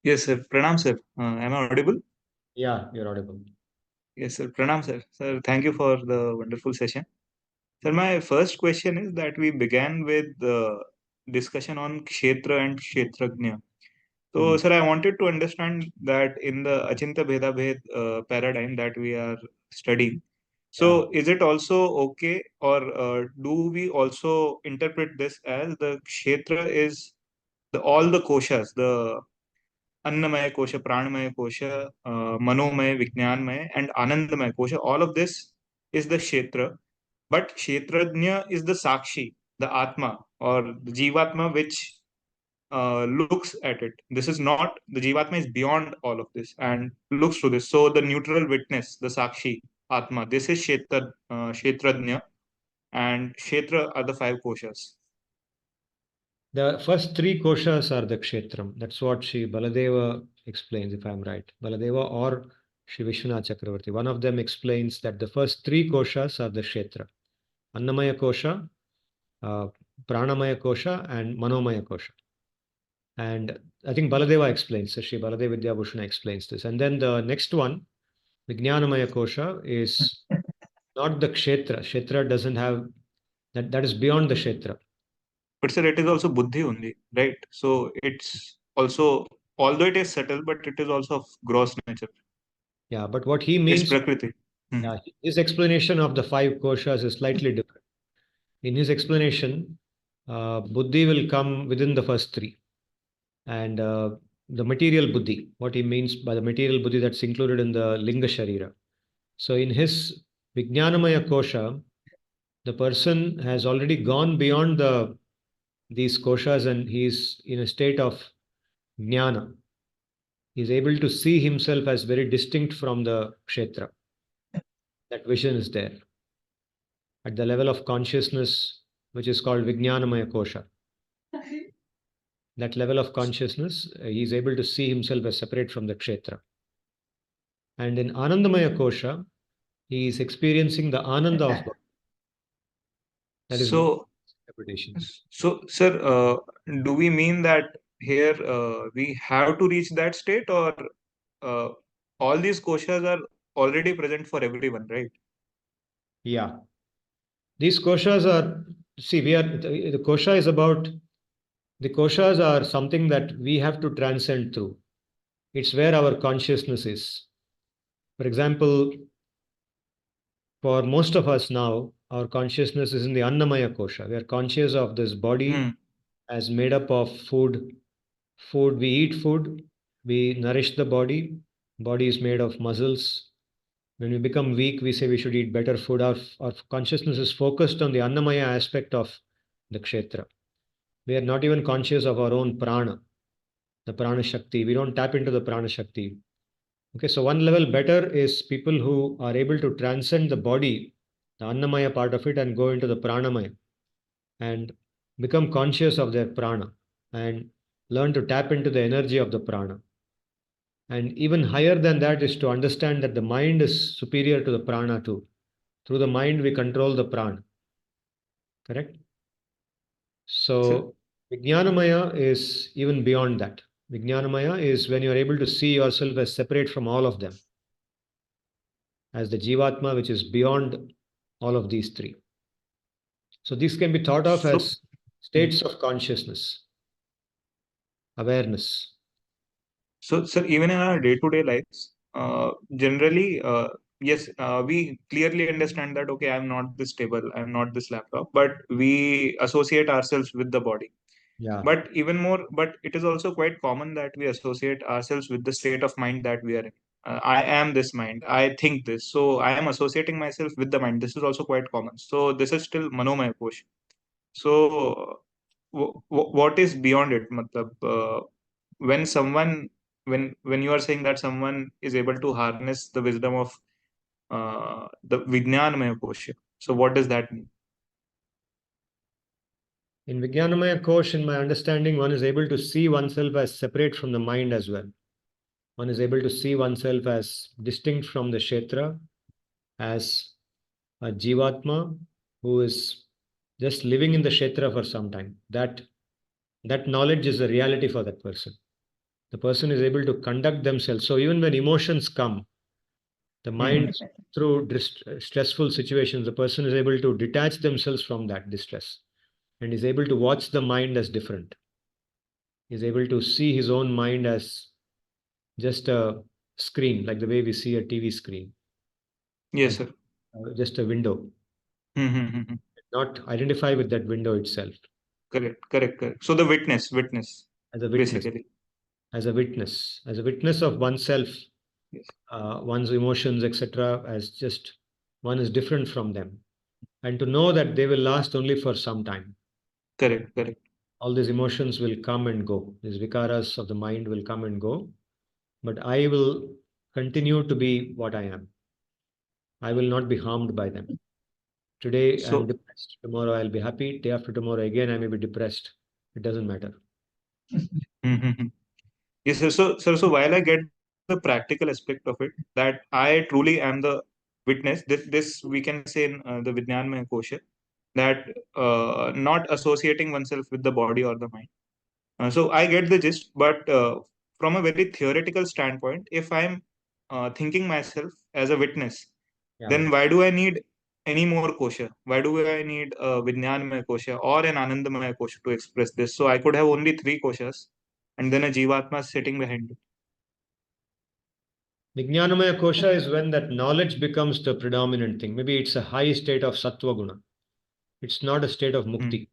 Yes, sir. Pranam, sir. Am I audible? Yeah, you're audible. Yes, sir. Pranam, sir. Sir, thank you for the wonderful session. Sir, my first question is that we began with the discussion on kshetra and kshetrajna. So, sir, I wanted to understand that in the Achintya Bheda Bhed paradigm that we are studying, Yeah. so is it also okay, or do we also interpret this as the kshetra is the all the koshas, the अन्नमय कोश प्राणमय कोश मनोमय विज्ञानमय and आनंदमय कोश all of this is the kshetra but kshetrajna is the sakshi, the atma or the jivatma which looks at it. This is not the jivatma is beyond all of this and looks to this, so the neutral witness, the sakshi atma, this is kshetrajna, and kshetra are the five koshas. The first three koshas are the kshetram. That's what Sri Baladeva explains, if I'm right. Baladeva or Sri Vishwanath Chakravarti. One of them explains that the first three koshas are the kshetra. Annamaya kosha, uh, Pranamaya kosha, and Manomaya kosha. And I think Baladeva explains, so Sri Baladeva Vidyabhushana explains this. And then the next one, Vijnanamaya kosha, is not the kshetra. Kshetra doesn't have, that is beyond the kshetra. But sir, it is also buddhi only, right? So it's also, although it is subtle, but it is also of gross nature. Yeah, but what he It's means, prakriti. Hmm. yeah, his explanation of the five koshas is slightly different. In his explanation, buddhi will come within the first three. And the material buddhi, what he means by the material buddhi, that's included in the linga sharira. So in his Vijnanamaya kosha, the person has already gone beyond these koshas and he's in a state of jnana. He's able to see himself as very distinct from the kshetra. That vision is there at the level of consciousness, which is called Vijnanamaya kosha. That level of consciousness, he is able to see himself as separate from the kshetra. And in Anandamaya kosha, he is experiencing the ananda of Bhagavan. That is So, interpretation. sir, do we mean that here we have to reach that state, or uh, all these koshas are already present for everyone, right? Yeah. These koshas are, see, the kosha is about, the koshas are something that we have to transcend through. It's where our consciousness is. For example, for most of us now, our consciousness is in the Annamaya kosha. We are conscious of this body Hmm. as made up of food. Food, we eat food, we nourish the body. Body is made of muscles. When we become weak, we say we should eat better food. Our consciousness is focused on the Annamaya aspect of the kshetra. We are not even conscious of our own prana, the prana shakti. We don't tap into the prana shakti. Okay, so one level better is people who are able to transcend the body, the Annamaya part of it, and go into the Pranamaya and become conscious of their prana and learn to tap into the energy of the prana. And even higher than that is to understand that the mind is superior to the prana too. Through the mind, we control the prana. Correct? So, So, Vijnanamaya is even beyond that. Vijnanamaya is when you are able to see yourself as separate from all of them, as the Jivatma, which is beyond all of these three. So, these can be thought of so, as hmm. states of consciousness, awareness. So, sir, even in our day-to-day lives, generally, yes, we clearly understand that, okay, I'm not this table, I'm not this laptop, but we associate ourselves with the body. Yeah. But even more, but it is also quite common that we associate ourselves with the state of mind that we are in. I am this mind, I think this. So I am associating myself with the mind. This is also quite common. So this is still manomaya kosh. So what is beyond it? Matlab, when someone, when you are saying that someone is able to harness the wisdom of the Vijnanamaya kosh, so what does that mean? In Vijnanamaya Kosh, in my understanding, one is able to see oneself as separate from the mind as well. One is able to see oneself as distinct from the Kshetra, as a Jivatma who is just living in the Kshetra for some time. That knowledge is a reality for that person. The person is able to conduct themselves. So even when emotions come, the mind, through stressful situations, the person is able to detach themselves from that distress and is able to watch the mind as different. Is able to see his own mind as just a screen, like the way we see a TV screen, Yes, as sir. just a window, Mm-hmm. not identify with that window itself, Correct, correct, correct. So the witness, as a witness, basically. as a witness of oneself, Yes. one's emotions, etc., as just one is different from them, and to know that they will last only for some time. Correct, correct. All these emotions will come and go. These vikaras of the mind will come and go, but I will continue to be what I am. I will not be harmed by them. Today I'm So, depressed. Tomorrow I'll be happy. Day after tomorrow again I may be depressed. It doesn't matter. mhm. Yes, sir. So while I get the practical aspect of it, that I truly am the witness, this we can say in the Vijnanmaya Kosha, that not associating oneself with the body or the mind. So I get the gist, but from a very theoretical standpoint, if I'm thinking myself as a witness, Yeah. then why do I need any more kosha? Why do I need a Vijnanamaya kosha or an Anandamaya kosha to express this? So I could have only three koshas and then a Jivatma sitting behind it. Vijnanamaya kosha is when that knowledge becomes the predominant thing. Maybe it's a high state of sattva guna. It's not a state of Hmm. mukti.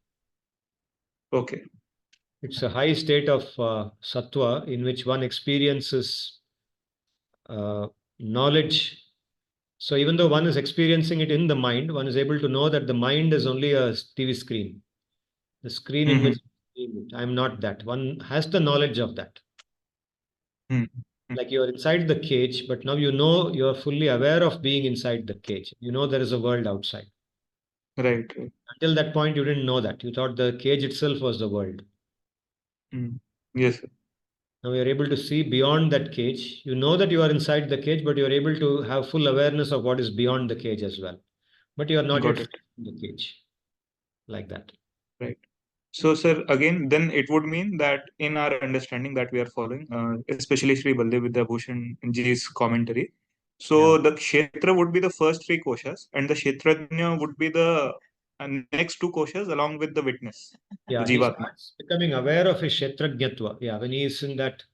Okay. It's a high state of sattva in which one experiences knowledge. So even though one is experiencing it in the mind, one is able to know that the mind is only a TV screen, the screen in Hmm. which I'm not that. One has the knowledge of that. Hmm. Like you're inside the cage, but now you know you're fully aware of being inside the cage. You know there is a world outside. Right. Right. Until that point, you didn't know that. You thought the cage itself was the world. Hmm. Yes, sir. Now you're able to see beyond that cage. You know that you are inside the cage, but you're able to have full awareness of what is beyond the cage as well. But you are not yet Got it. in the cage like that. Right. So, sir, again, then it would mean that in our understanding that we are following, especially Sri Baldev Vidyabhushan Ji's commentary, Yeah. so the Kshetra would be the first three koshas, and the Kshetrajna would be the next two koshas along with the witness, the Yeah, he Jivatma. starts becoming aware of his kshetragyatva. Yeah, when he is in that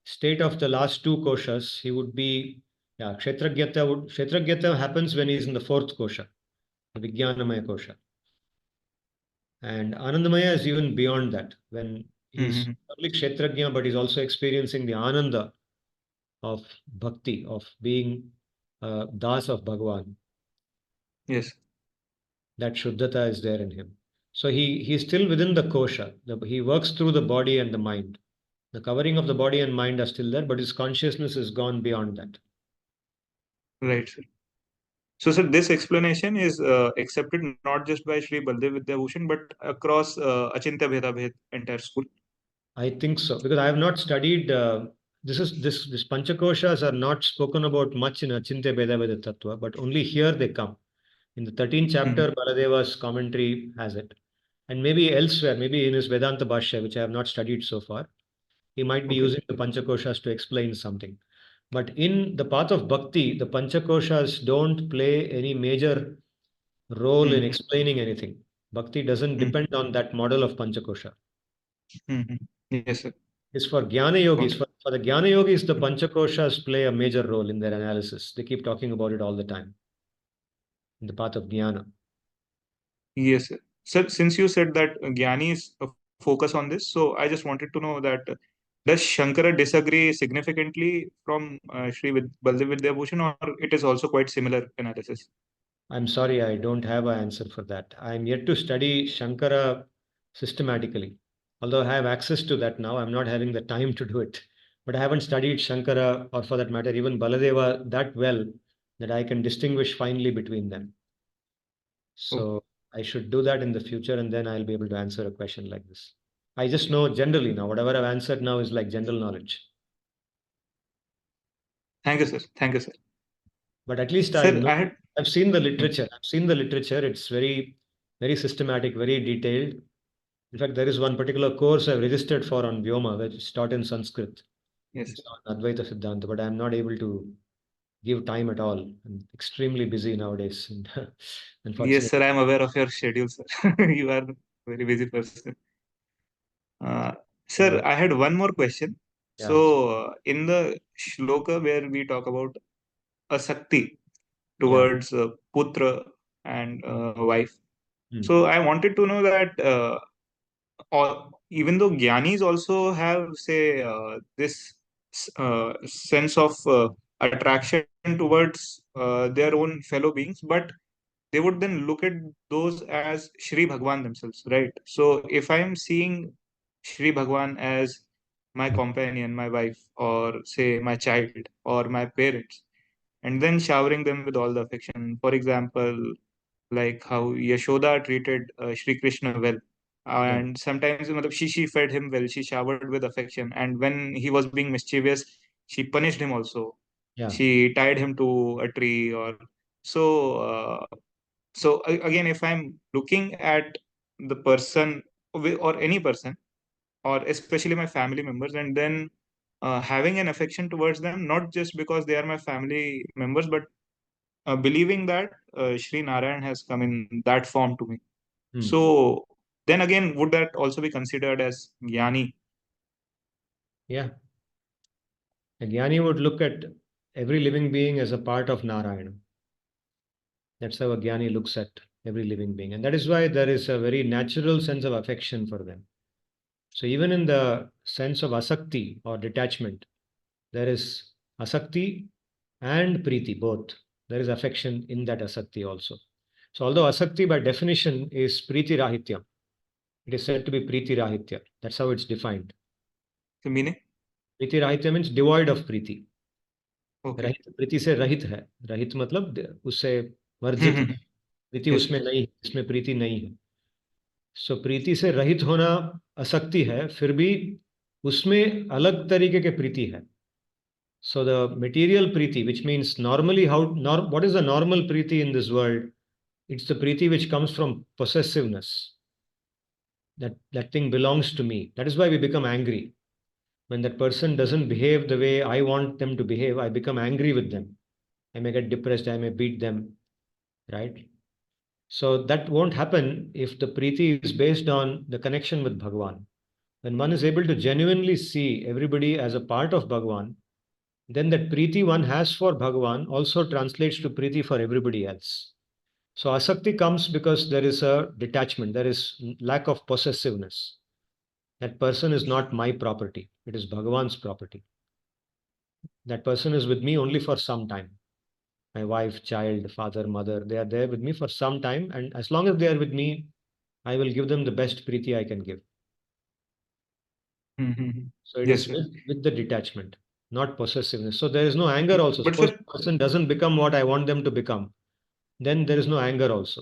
state of the last two koshas, he would be, yeah, kshetragyata happens when he is in the fourth kosha, the Vijnanamaya kosha. And Anandamaya is even beyond that, when he's Mm-hmm. only kshetrajna, but he's also experiencing the ananda of bhakti, of being das of Bhagavan. Yes, That Shuddhata is there in him. So he's still within the kosha. He works through the body and the mind. The covering of the body and mind are still there, but his consciousness has gone beyond that. right, sir. So, sir, this explanation is accepted not just by Sri Baldev Vidyabhushan, but across Achintya Bheda Bhed entire school. I think so, because I have not studied. This Panchakoshas are not spoken about much in Achintya Veda Veda Tattva, but only here they come. In the 13th Mm-hmm. chapter, Baladeva's commentary has it. And maybe elsewhere, maybe in his Vedanta Bhashya, which I have not studied so far, he might be Okay. using the Panchakoshas to explain something. But in the path of bhakti, the Panchakoshas don't play any major role in Mm-hmm. explaining anything. Bhakti doesn't depend on that model of Panchakosha. Mm-hmm. Yes, sir. It's for Jnana yogis. Got it. For the Jnana yogis, the Panchakoshas play a major role in their analysis. They keep talking about it all the time in the path of Jnana. Yes, sir. Sir, since you said that Gyani is a focus on this, so I just wanted to know that does Shankara disagree significantly from Baldev Vidyabhushan, or it is also quite similar analysis? I'm sorry, I don't have an answer for that. I'm yet to study Shankara systematically. Although I have access to that now, I'm not having the time to do it. But I haven't studied Shankara, or for that matter, even Baladeva that well that I can distinguish finely between them. Oh, So I should do that in the future, and then I'll be able to answer a question like this. I just know generally now. Whatever I've answered now is like general knowledge. Thank you, sir. Thank you, sir. But at least I Sir, know. I had. I've seen the Hmm. literature. I've seen the literature. It's very, very systematic, very detailed. In fact, there is one particular course I've registered for on Vyoma, which is taught in Sanskrit. Yes, It's sir. on Advaita Siddhanta, but I'm not able to give time at all. I'm extremely busy nowadays, and Yes, unfortunately, sir. I am aware of your schedule, sir. You are a very busy person. Uh, yeah, Sir, I had one more question. yeah, So, in the shloka where we talk about asakti yeah. towards putra and wife, Hmm. so I wanted to know that even though jnanis also have, say, this sense of attraction towards their own fellow beings, but they would then look at those as Shri Bhagwan themselves, right? So if I am seeing Shri Bhagwan as my companion, my wife, or say my child, or my parents, and then showering them with all the affection, for example, like how Yashoda treated Shri Krishna well. Yeah, And sometimes she fed him well, she showered with affection. And when he was being mischievous, she punished him also. yeah, She tied him to a tree or so. Again, if I'm looking at the person or any person, or especially my family members, and then having an affection towards them, not just because they are my family members, but believing that Sri Narayan has come in that form to me. hmm. So then again, would that also be considered as jnani? Yeah. A jnani would look at every living being as a part of Narayana. That's how a jnani looks at every living being, and that is why there is a very natural sense of affection for them. So even in the sense of asakti or detachment, there is asakti and priti both. There is affection in that asakti also. So although asakti by definition is priti rahitya, it is said to be priti rahitya. That's how it's defined. The meaning? प्रीति राहित्य means devoid of प्रीति. Okay. रहित प्रीति से रहित है. रहित मतलब उससे वर्जित. Hmm. प्रीति Yes, sir. उसमें नहीं, इसमें प्रीति नहीं है. सो प्रीति से रहित होना असक्ति है, फिर भी उसमें अलग तरीके के प्रीति है. So the material priti, which means normally what is the normal priti in this world? It's the priti which comes from possessiveness. That thing belongs to me. That is why we become angry. When that person doesn't behave the way I want them to behave, I become angry with them. I may get depressed, I may beat them, right? So that won't happen if the priti is based on the connection with Bhagwan. When one is able to genuinely see everybody as a part of Bhagwan, then that priti one has for Bhagwan also translates to priti for everybody else. So asakti comes because there is a detachment, there is lack of possessiveness. That person is not my property, it is Bhagwan's property. That person is with me only for some time. My wife, child, father, mother, they are there with me for some time. And as long as they are with me, I will give them the best priti I can give. Mm-hmm. So it Yes, is sir. with the detachment, not possessiveness. So there is no anger also. But Suppose sir, the person doesn't become what I want them to become, then there is no anger also.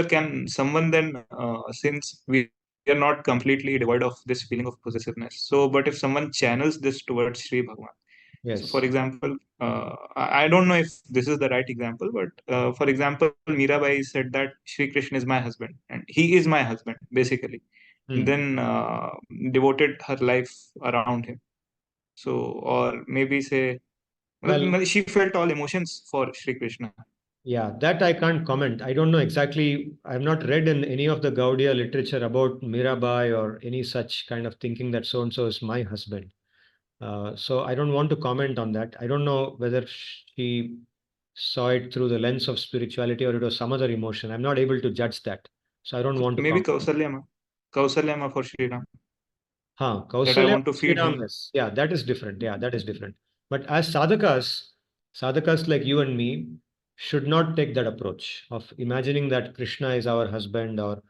can someone then, since we are not completely devoid of this feeling of possessiveness, so but if someone channels this towards Sri Bhagwan, so for Yes. example, I don't know if this is the right example, but for example, Mirabai said that Sri Krishna is my husband, and he is my husband basically, and Hmm. then devoted her life around him. So, or maybe say, Well, she felt all emotions for Sri Krishna. yeah, that I can't comment. I don't know exactly. I have not read in any of the Gaudiya literature about Mirabai or any such kind of thinking that so and so is my husband. So I don't want to comment on that. I don't know whether she saw it through the lens of spirituality or it was some other emotion. I'm not able to judge that. So I don't want to Maybe comment. Kausalyama for Sri Ram, Huh, that I Kausalya want to feed Sriram, him. yes. Yeah, that is different. Yeah, that is different. But as sadhakas like you and me should not take that approach of imagining that Krishna is our husband or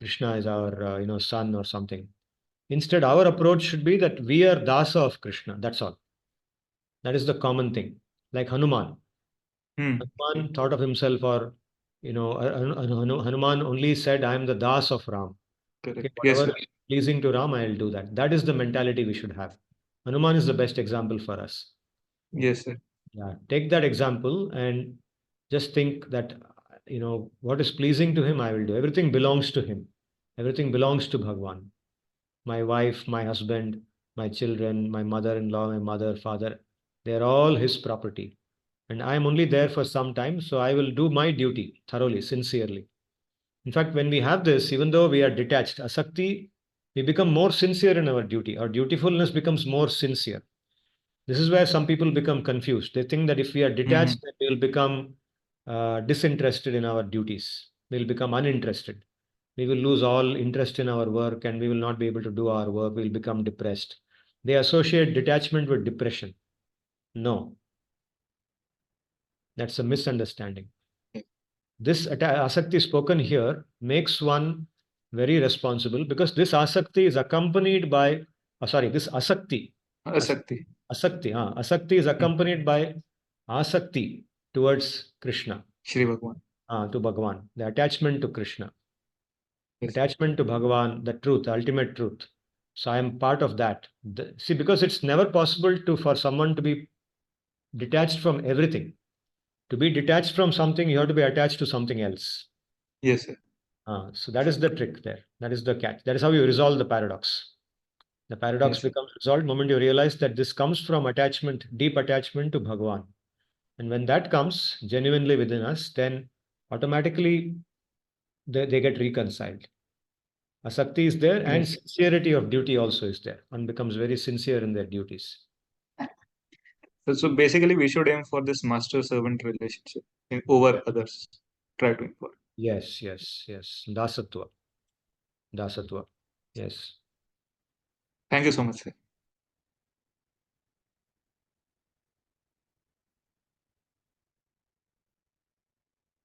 Krishna is our son or something. Instead, our approach should be that we are dasa of Krishna. That's all. That is the common thing. Like Hanuman. Hmm. Hanuman thought of himself, or Hanuman only said, I am the Das of Ram. Okay, Correct. Yes, whatever sir. is pleasing to Ram, I'll do that. That is the mentality we should have. Hanuman is the best example for us. Yes, sir. Yeah, take that example and just think that, what is pleasing to him, I will do. Everything belongs to him. Everything belongs to Bhagwan. My wife, my husband, my children, my mother-in-law, my mother, father, they're all his property. And I am only there for some time, so I will do my duty thoroughly, sincerely. In fact, when we have this, even though we are detached, asakti, we become more sincere in our duty. Our dutifulness becomes more sincere. This is where some people become confused. They think that if we are Mm-hmm. detached, then we will become disinterested in our duties. We will become uninterested. We will lose all interest in our work and we will not be able to do our work. We will become depressed. They associate detachment with depression. No, that's a misunderstanding. This asakti spoken here makes one very responsible because this asakti is accompanied by, this asakti, as- Asakti. asakti is accompanied by asakti towards Krishna, Shri Bhagwan. to Bhagavan, the attachment to Krishna, Yes. attachment to Bhagavan, the truth, the ultimate truth. So I am part of that. See, because it's never possible for someone to be detached from everything. To be detached from something, you have to be attached to something else. Yes, sir. So that is the trick there. That is the catch. That is how you resolve the paradox. The paradox Yes, sir. becomes resolved the moment you realize that this comes from attachment, deep attachment to Bhagavan. And when that comes genuinely within us, then automatically they get reconciled. Asakti is there and Yes. sincerity of duty also is there. One becomes very sincere in their duties. So basically, we should aim for this master-servant relationship over others. Try to aim for. Yes, yes, yes. Dasatwa. Dasatwa. Yes. Thank you so much, sir.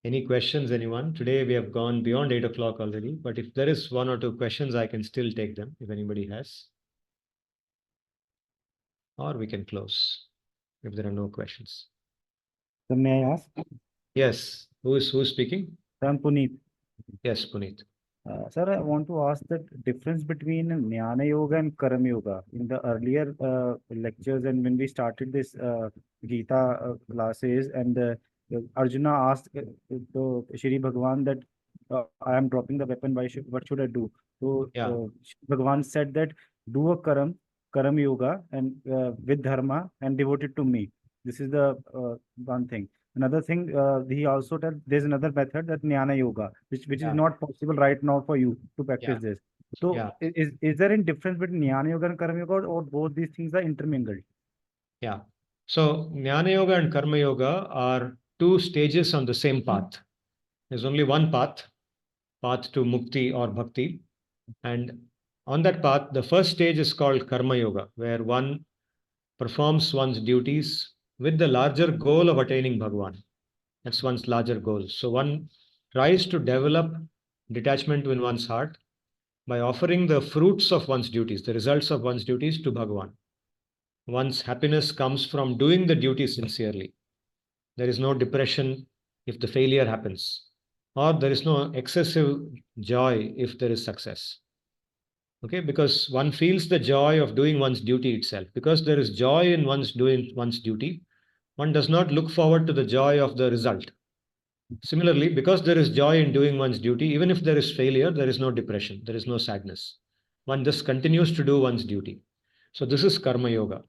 Any questions, anyone? Today we have gone beyond 8 o'clock already, but if there is one or two questions, I can still take them if anybody has. Or we can close if there are no questions. So may I ask? Yes. Who's speaking? I'm Puneet. Yes, Puneet. Sir, I want to ask the difference between Jnana Yoga and Karma Yoga. In the earlier lectures and when we started this Gita classes and Arjuna asked to Shri Bhagavan that I am dropping the weapon, what should I do? So Yeah. Bhagavan said that do a Karma Yoga and with Dharma and devote it to me. This is the one thing. Another thing, he also said there's another method that Jnana Yoga, which is Yeah. not possible right now for you to practice Yeah. this. So Yeah. is there any difference between Jnana Yoga and Karma Yoga, or both these things are intermingled? Yeah. So Jnana Yoga and Karma Yoga are two stages on the same path. There's only one path to Mukti or Bhakti. And on that path, the first stage is called Karma Yoga, where one performs one's duties with the larger goal of attaining Bhagwan. That's one's larger goal. So one tries to develop detachment in one's heart by offering the fruits of one's duties, the results of one's duties to Bhagwan. One's happiness comes from doing the duty sincerely. There is no depression if the failure happens, or there is no excessive joy if there is success. Okay, because one feels the joy of doing one's duty itself. Because there is joy in one's doing one's duty, one does not look forward to the joy of the result. Similarly, because there is joy in doing one's duty, even if there is failure, there is no depression, there is no sadness. One just continues to do one's duty. So this is Karma Yoga.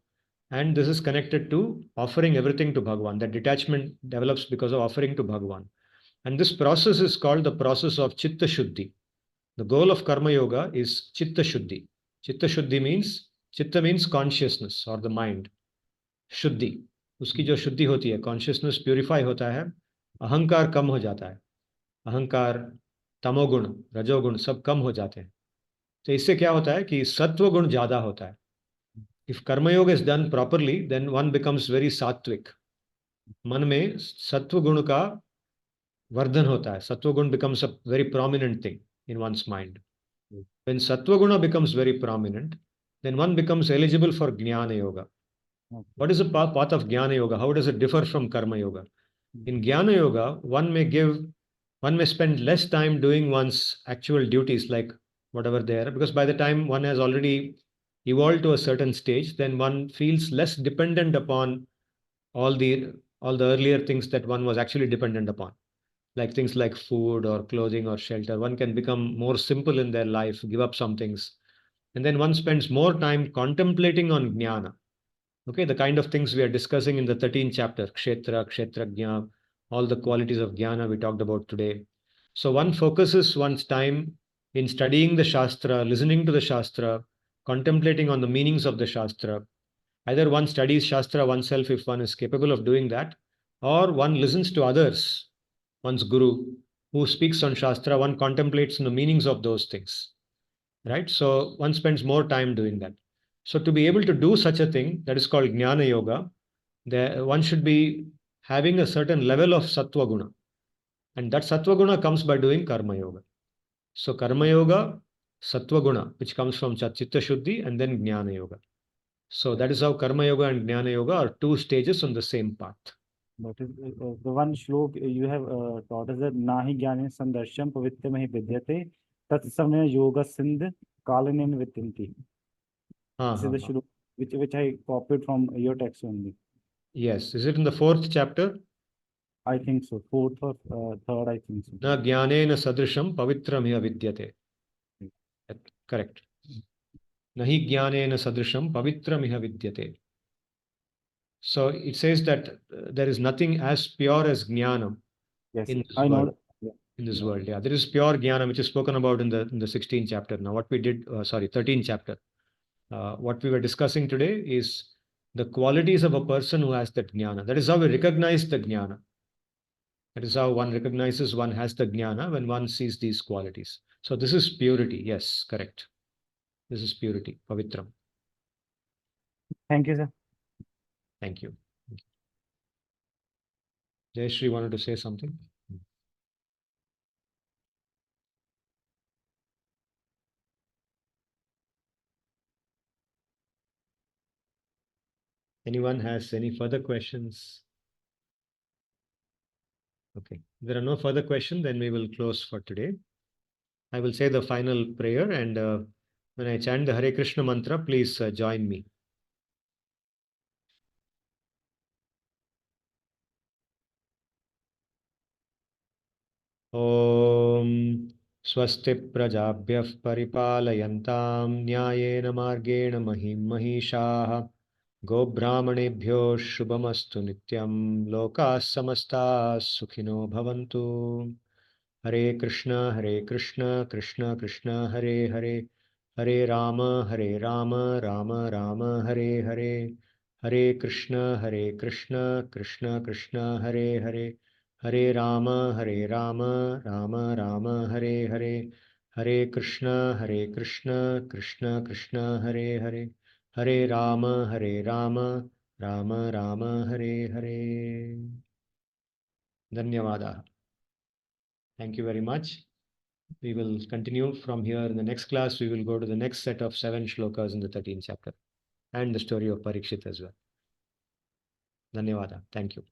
And this is connected to offering everything to Bhagwan. That detachment develops because of offering to Bhagwan. And this process is called the process of Chitta Shuddhi. The goal of Karma Yoga is Chitta Shuddhi. Chitta Shuddhi means, Chitta means consciousness or the mind. Shuddhi. उसकी जो शुद्धि होती है, consciousness purify होता है, अहंकार कम हो जाता है. अहंकार, तमोगुण, रजोगुण सब कम हो जाते हैं. तो इससे क्या होता है कि सत्व गुण ज्यादा होता है. If karma yoga is done properly, then one becomes very sattvic. मन में सत्व गुण का वर्धन होता है. सत्व गुण becomes a very prominent thing in one's mind. When sattva guna becomes very prominent, then one becomes eligible for jnana yoga. Okay. What is the path of jnana yoga? How does it differ from karma yoga? In jnana yoga, one may give one may spend less time doing one's actual duties, like whatever they are, because by the time one has already evolved to a certain stage, then one feels less dependent upon all the all the earlier things that one was actually dependent upon, like things like food or clothing or shelter. One can become more simple in their life, give up some things, and then one spends more time contemplating on jnana. Okay, the kind of things we are discussing in the 13th chapter, kshetra, kshetrajna, all the qualities of jnana we talked about today. So one focuses one's time in studying the shastra, listening to the shastra, contemplating on the meanings of the shastra. Either one studies shastra oneself if one is capable of doing that, or one listens to others, one's guru, who speaks on shastra, one contemplates on the meanings of those things. Right? So one spends more time doing that. So to be able to do such a thing, that is called jnana yoga, one should be having a certain level of sattva guna. And that sattva guna comes by doing karma yoga. So karma yoga, sattva guna, which comes from chitta shuddhi, and then jnana yoga. So that is how karma yoga and jnana yoga are two stages on the same path. That is the one shlok you have taught us, that nahi jnane sandarsham pavitramahi vidyate tat samaya yoga sindh kalanen vitinti. This is the shlok which I copied from your text only. Yes. Is it in the 4th chapter? I think so. 4th or 3rd, I think so. Na jnanena sadrisham pavitramya vidyate. Correct. Nahi jnanena sadrisham pavitramya vidyate. So it says that there is nothing as pure as jnanam in this I world. know. Yeah. In this world, yeah, there is pure jnana which is spoken about in the 16th chapter. Now, what we did, 13th chapter. What we were discussing today is the qualities of a person who has that jnana. That is how we recognize the jnana. That is how one recognizes one has the jnana when one sees these qualities. So this is purity. Yes, correct. This is purity, pavitram. Thank you, sir. Thank you. Jayashree wanted to say something. Anyone has any further questions? Okay. If there are no further questions, then we will close for today. I will say the final prayer, and when I chant the Hare Krishna mantra, please join me. Om Swasti Prajabhyah Paripalayantam Nyayena Margena Mahim Mahishaha Go-Brahmanebhyo Shubhamastu Nityam Lokas Samastas Sukhino Bhavantu. Hare Krishna, Krishna Krishna, Hare Hare, Hare Rama, Rama Rama, Hare Hare, Hare Krishna, Krishna Krishna, Hare Hare, Hare Rama, Rama Rama, Hare Hare, Hare Krishna, Krishna Krishna, Hare Hare, Hare Rama, Rama Rama, Hare Hare. Dhanyavada. Thank you very much. We will continue from here. In the next class, we will go to the next set of 7 shlokas in the 13th chapter and the story of Parikshit as well. Dhanyavada. Thank you.